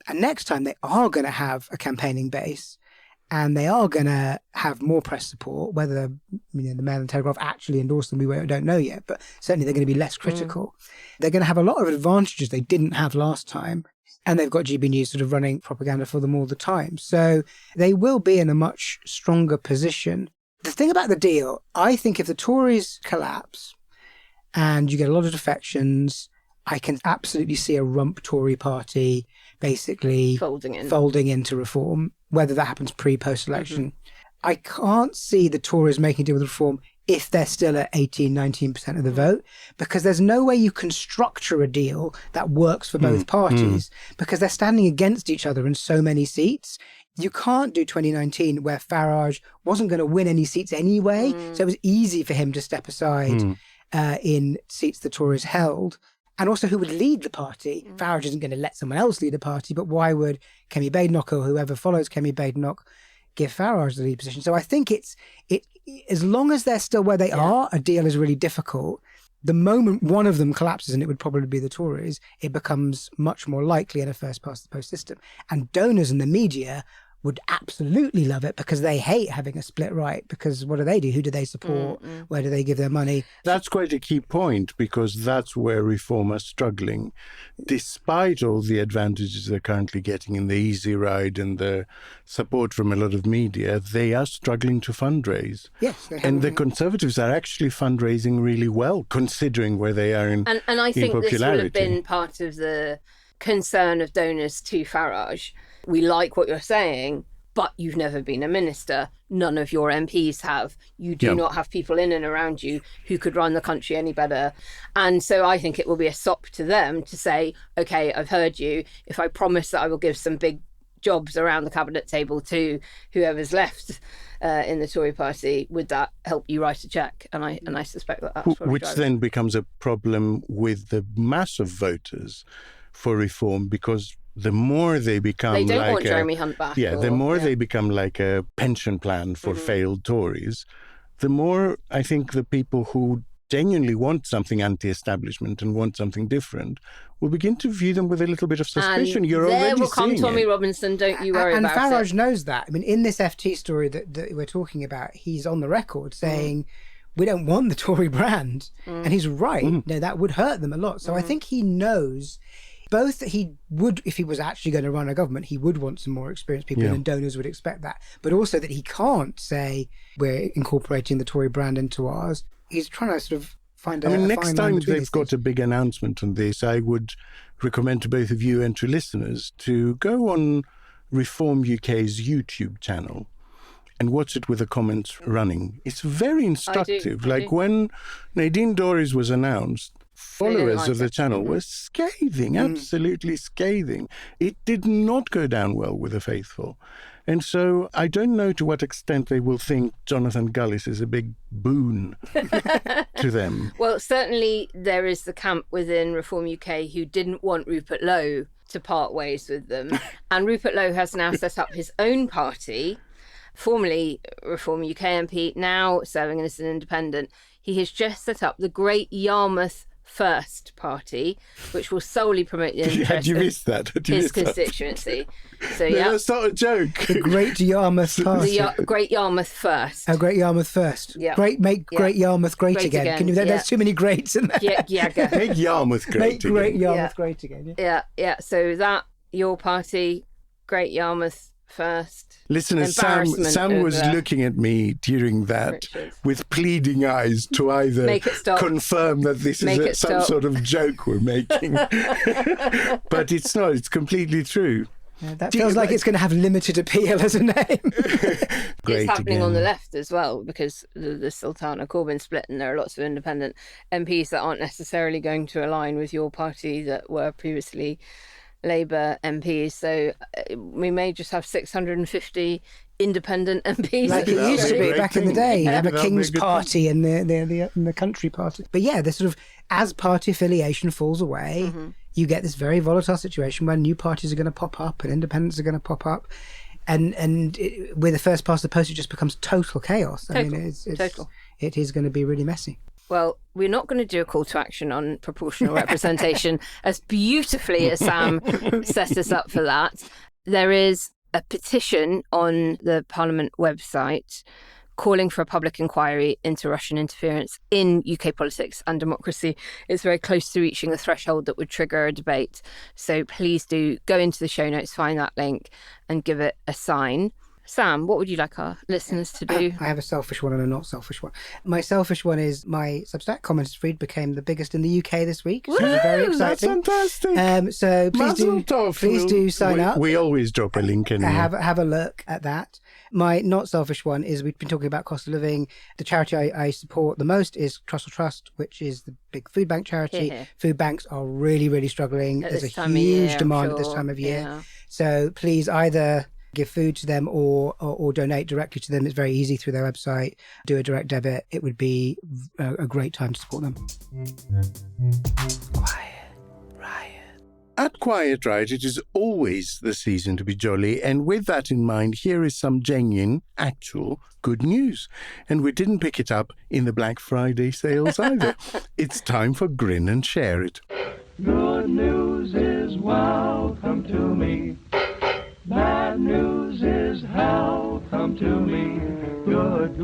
And next time they are going to have a campaigning base, and they are going to have more press support. Whether the Mail and Telegraph actually endorse them, we don't know yet, but certainly they're going to be less critical. They're going to have a lot of advantages they didn't have last time. And they've got GB News sort of running propaganda for them all the time. So they will be in a much stronger position. The thing about the deal, I think if the Tories collapse and you get a lot of defections, I can absolutely see a rump Tory party basically folding into Reform, whether that happens pre-post-election. I can't see the Tories making a deal with Reform if they're still at 18, 19% of the vote, because there's no way you can structure a deal that works for both parties, because they're standing against each other in so many seats. You can't do 2019 where Farage wasn't going to win any seats anyway, so it was easy for him to step aside in seats the Tories held. And also, who would lead the party? Farage isn't going to let someone else lead the party, but why would Kemi Badenoch or whoever follows Kemi Badenoch give Farage the lead position? So I think it as long as they're still where they are, a deal is really difficult. The moment one of them collapses, and it would probably be the Tories, it becomes much more likely in a first-past-the-post system. And donors and the media would absolutely love it because they hate having a split right, because what do they do? Who do they support? Where do they give their money? That's quite a key point, because that's where Reform are struggling. Despite all the advantages they're currently getting in the easy ride and the support from a lot of media, they are struggling to fundraise. Yes. And the Conservatives are actually fundraising really well, considering where they are in popularity. And I think this will have been part of the concern of donors to Farage. We like what you're saying, but you've never been a minister. None of your MPs have. You do not have people in and around you who could run the country any better. And so I think it will be a sop to them to say, OK, I've heard you. If I promise that I will give some big jobs around the cabinet table to whoever's left in the Tory party, would that help you write a cheque? And I suspect that's what which then becomes a problem with the mass of voters for Reform, because the more they become they don't want Jeremy Hunt back. The more they become like a pension plan for failed Tories, the more I think the people who genuinely want something anti-establishment and want something different will begin to view them with a little bit of suspicion. And You're already there will come seeing Tommy it. Robinson, don't you worry about and Farage it. knows that. I mean, in this FT story that we're talking about, he's on the record saying, we don't want the Tory brand. And he's right. No, that would hurt them a lot. So I think he knows both that he would, if he was actually going to run a government, he would want some more experienced people and donors would expect that. But also that he can't say we're incorporating the Tory brand into ours. He's trying to sort of find a next time they've got a big announcement on this, I would recommend to both of you and to listeners to go on Reform UK's YouTube channel and watch it with the comments running. It's very instructive. When Nadine Dorries was announced, followers of the channel were scathing, absolutely scathing. It did not go down well with the faithful. And so I don't know to what extent they will think Jonathan Gullis is a big boon to them. Well, certainly there is the camp within Reform UK who didn't want Rupert Lowe to part ways with them. And Rupert Lowe has now set up his own party, formerly Reform UK MP, now serving as an independent. He has just set up the Great Yarmouth First Party, which will solely promote the interests of his constituency. So no, that's not a joke. The Great Yarmouth Party. The Great Yarmouth First. Oh, Great Yarmouth First. Yeah. Great Yarmouth great again. Can you? There's too many greats in there. Yeah. Make Yarmouth great Make again. Great Yarmouth great again. Yeah. So that, your party, Great Yarmouth First. Listeners, Sam was looking at me during that with pleading eyes to either confirm that this is some sort of joke we're making. But it's not. It's completely true. Yeah, that feels like it's going to have limited appeal as a name. It's happening on the left as well, because the Sultana Corbyn split, and there are lots of independent MPs that aren't necessarily going to align with your party that were previously Labour MPs. So we may just have 650 independent MPs. Like it used to be back in the day. You have a King's Party and the Country Party. But yeah, this sort of, as party affiliation falls away, you get this very volatile situation where new parties are going to pop up and independents are going to pop up. And with the first past the post, it just becomes total chaos. I mean, it is going to be really messy. Well, we're not going to do a call to action on proportional representation as beautifully as Sam set us up for that. There is a petition on the Parliament website calling for a public inquiry into Russian interference in UK politics and democracy. It's very close to reaching the threshold that would trigger a debate. So please do go into the show notes, find that link and give it a sign. Sam, what would you like our listeners to do? I have a selfish one and a not selfish one. My selfish one is my Substack, Commentator's Feed, became the biggest in the UK this week. So it's very exciting. That's fantastic. So please do sign up. We always drop a link in. Have a look at that. My not selfish one is, we've been talking about cost of living. The charity I support the most is Trussell Trust, which is the big food bank charity. Yeah. Food banks are really, really struggling. There's a huge demand at this time of year. Yeah. So please either give food to them or donate directly to them. It's very easy through their website. Do a direct debit. It would be a great time to support them. Quiet Riot. At Quiet Riot, it is always the season to be jolly, and with that in mind, here is some genuine, actual good news. And we didn't pick it up in the Black Friday sales either. It's time for Grin and Share It. Good news is welcome to me. Bad news is hell come to me. Good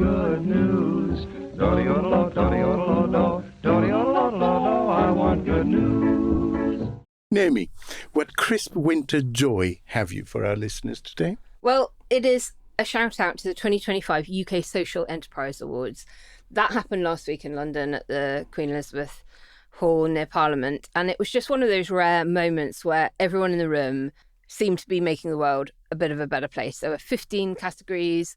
news. Do-de-o-do-lo, do-de-o-do-lo, do-de-o-do-lo, I want good news. Naomi, what crisp winter joy have you for our listeners today? Well, it is a shout out to the 2025 UK Social Enterprise Awards. That happened last week in London at the Queen Elizabeth Hall near Parliament. And it was just one of those rare moments where everyone in the room seemed to be making the world a bit of a better place. There were 15 categories,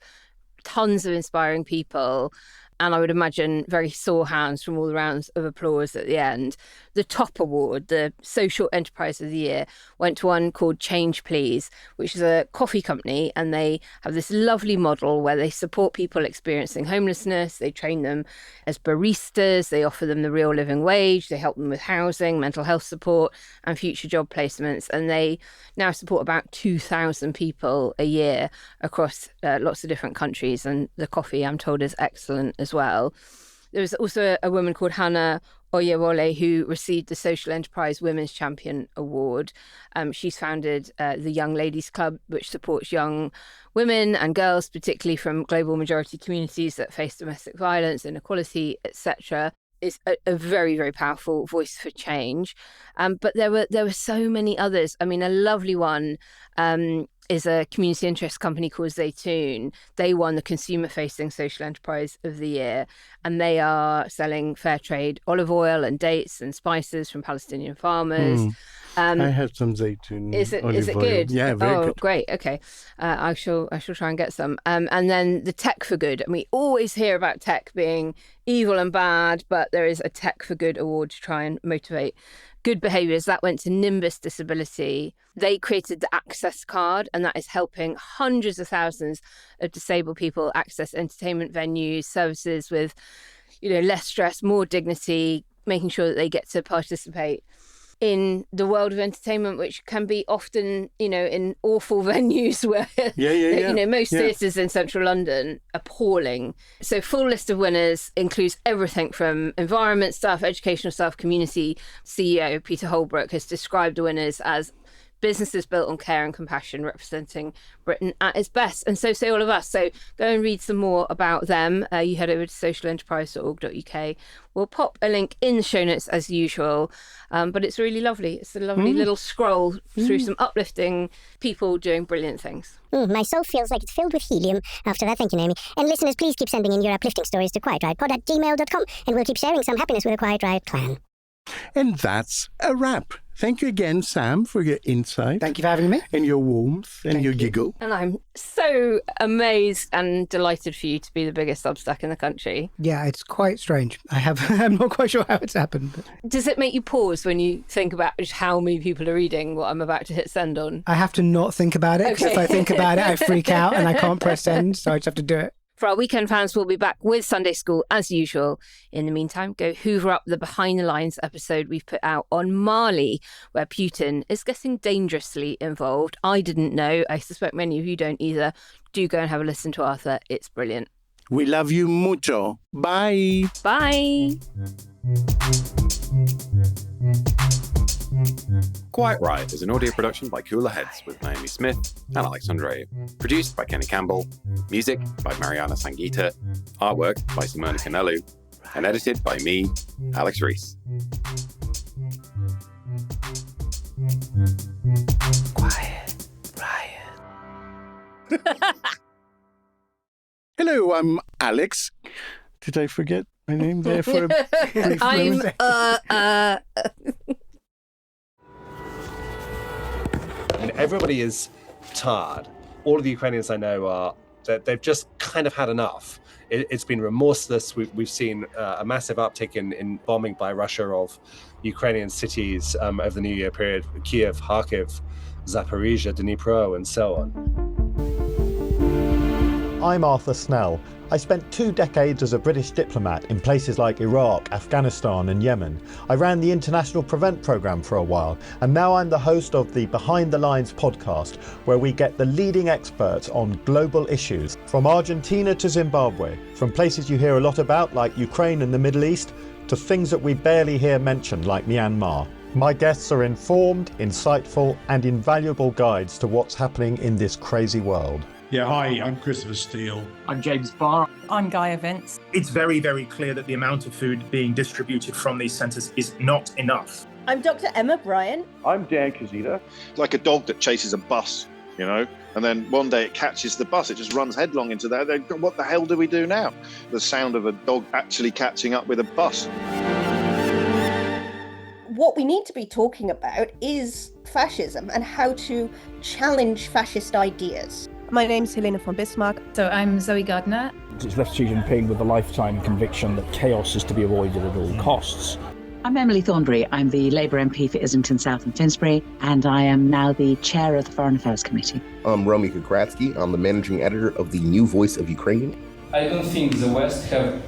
tons of inspiring people, and I would imagine very sore hands from all the rounds of applause at the end. The top award, the Social Enterprise of the Year, went to one called Change Please, which is a coffee company, and they have this lovely model where they support people experiencing homelessness. They train them as baristas, they offer them the real living wage, they help them with housing, mental health support, and future job placements. And they now support about 2,000 people a year across lots of different countries. And the coffee, I'm told, is excellent as well. There was also a woman called Hannah Oyewole who received the Social Enterprise Women's Champion Award. She's founded the Young Ladies Club, which supports young women and girls, particularly from global majority communities that face domestic violence, inequality, etc. It's a very, very powerful voice for change. But there were so many others. I mean, a lovely one is a community interest company called Zaytoon. They won the consumer-facing social enterprise of the year, and they are selling fair trade olive oil and dates and spices from Palestinian farmers. I had some Zaytoon. Is it oil. good? Yeah, very good. Great. Okay, I shall try and get some. And then the Tech for Good, and we always hear about tech being evil and bad, but there is a Tech for Good award to try and motivate good behaviours. That went to Nimbus Disability. They created the Access Card, and that is helping hundreds of thousands of disabled people access entertainment venues, services with, less stress, more dignity, making sure that they get to participate in the world of entertainment, which can be often, in awful venues where, most theatres in central London, appalling. So full list of winners includes everything from environment stuff, educational stuff, community. CEO Peter Holbrook has described the winners as businesses built on care and compassion, representing Britain at its best. And so say all of us. So go and read some more about them. You head over to socialenterprise.org.uk. We'll pop a link in the show notes as usual. But it's really lovely. It's a lovely little scroll through some uplifting people doing brilliant things. My soul feels like it's filled with helium after that. Thank you, Naomi. And listeners, please keep sending in your uplifting stories to quietridepod@gmail.com, and we'll keep sharing some happiness with the Quiet Ride clan. And that's a wrap. Thank you again, Sam, for your insight. Thank you for having me. And your warmth and your giggle. And I'm so amazed and delighted for you to be the biggest Substack in the country. Yeah, it's quite strange. I'm not quite sure how it's happened. But... Does it make you pause when you think about just how many people are reading what I'm about to hit send on? I have to not think about it, because if I think about it, I freak out and I can't press send, so I just have to do it. For our weekend fans, we'll be back with Sunday School as usual. In the meantime, go hoover up the Behind the Lines episode we've put out on Mali, where Putin is getting dangerously involved. I didn't know. I suspect many of you don't either. Do go and have a listen to Arthur. It's brilliant. We love you mucho. Bye. Bye. Quiet Riot is an audio production by Cooler Heads with Naomi Smith and Alex Andreou. Produced by Kenny Campbell. Music by Mariana Sangeeta. Artwork by Simona Canelu. And edited by me, Alex Reese. Quiet Riot. Hello, I'm Alex. Did I forget my name there for a brief moment? And everybody is tired. All of the Ukrainians I know they've just kind of had enough. It's been remorseless. We've seen a massive uptick in bombing by Russia of Ukrainian cities over the New Year period: Kiev, Kharkiv, Zaporizhia, Dnipro, and so on. I'm Arthur Snell. I spent 2 decades as a British diplomat in places like Iraq, Afghanistan and Yemen. I ran the International Prevent programme for a while, and now I'm the host of the Behind the Lines podcast, where we get the leading experts on global issues, from Argentina to Zimbabwe, from places you hear a lot about like Ukraine and the Middle East, to things that we barely hear mentioned like Myanmar. My guests are informed, insightful and invaluable guides to what's happening in this crazy world. Yeah, hi, I'm Christopher Steele. I'm James Barr. I'm Gaia Vince. It's very, very clear that the amount of food being distributed from these centres is not enough. I'm Dr. Emma Bryan. I'm Dan Kazita. Like a dog that chases a bus, and then one day it catches the bus, it just runs headlong into that. What the hell do we do now? The sound of a dog actually catching up with a bus. What we need to be talking about is fascism and how to challenge fascist ideas. My name's Helena von Bismarck. So I'm Zoe Gardner. It's left Xi Jinping with a lifetime conviction that chaos is to be avoided at all costs. I'm Emily Thornbury. I'm the Labour MP for Islington South and Finsbury, and I am now the chair of the Foreign Affairs Committee. I'm Romy Kukratsky. I'm the managing editor of the New Voice of Ukraine. I don't think the West have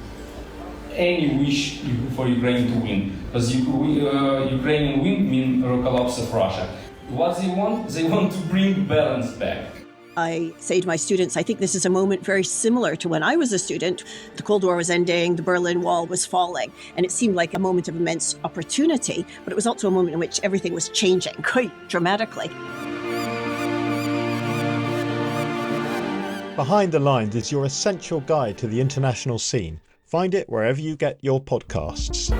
any wish for Ukraine to win, because Ukrainian win means a collapse of Russia. What they want to bring balance back. I say to my students, I think this is a moment very similar to when I was a student. The Cold War was ending, the Berlin Wall was falling, and it seemed like a moment of immense opportunity, but it was also a moment in which everything was changing quite dramatically. Behind the Lines is your essential guide to the international scene. Find it wherever you get your podcasts.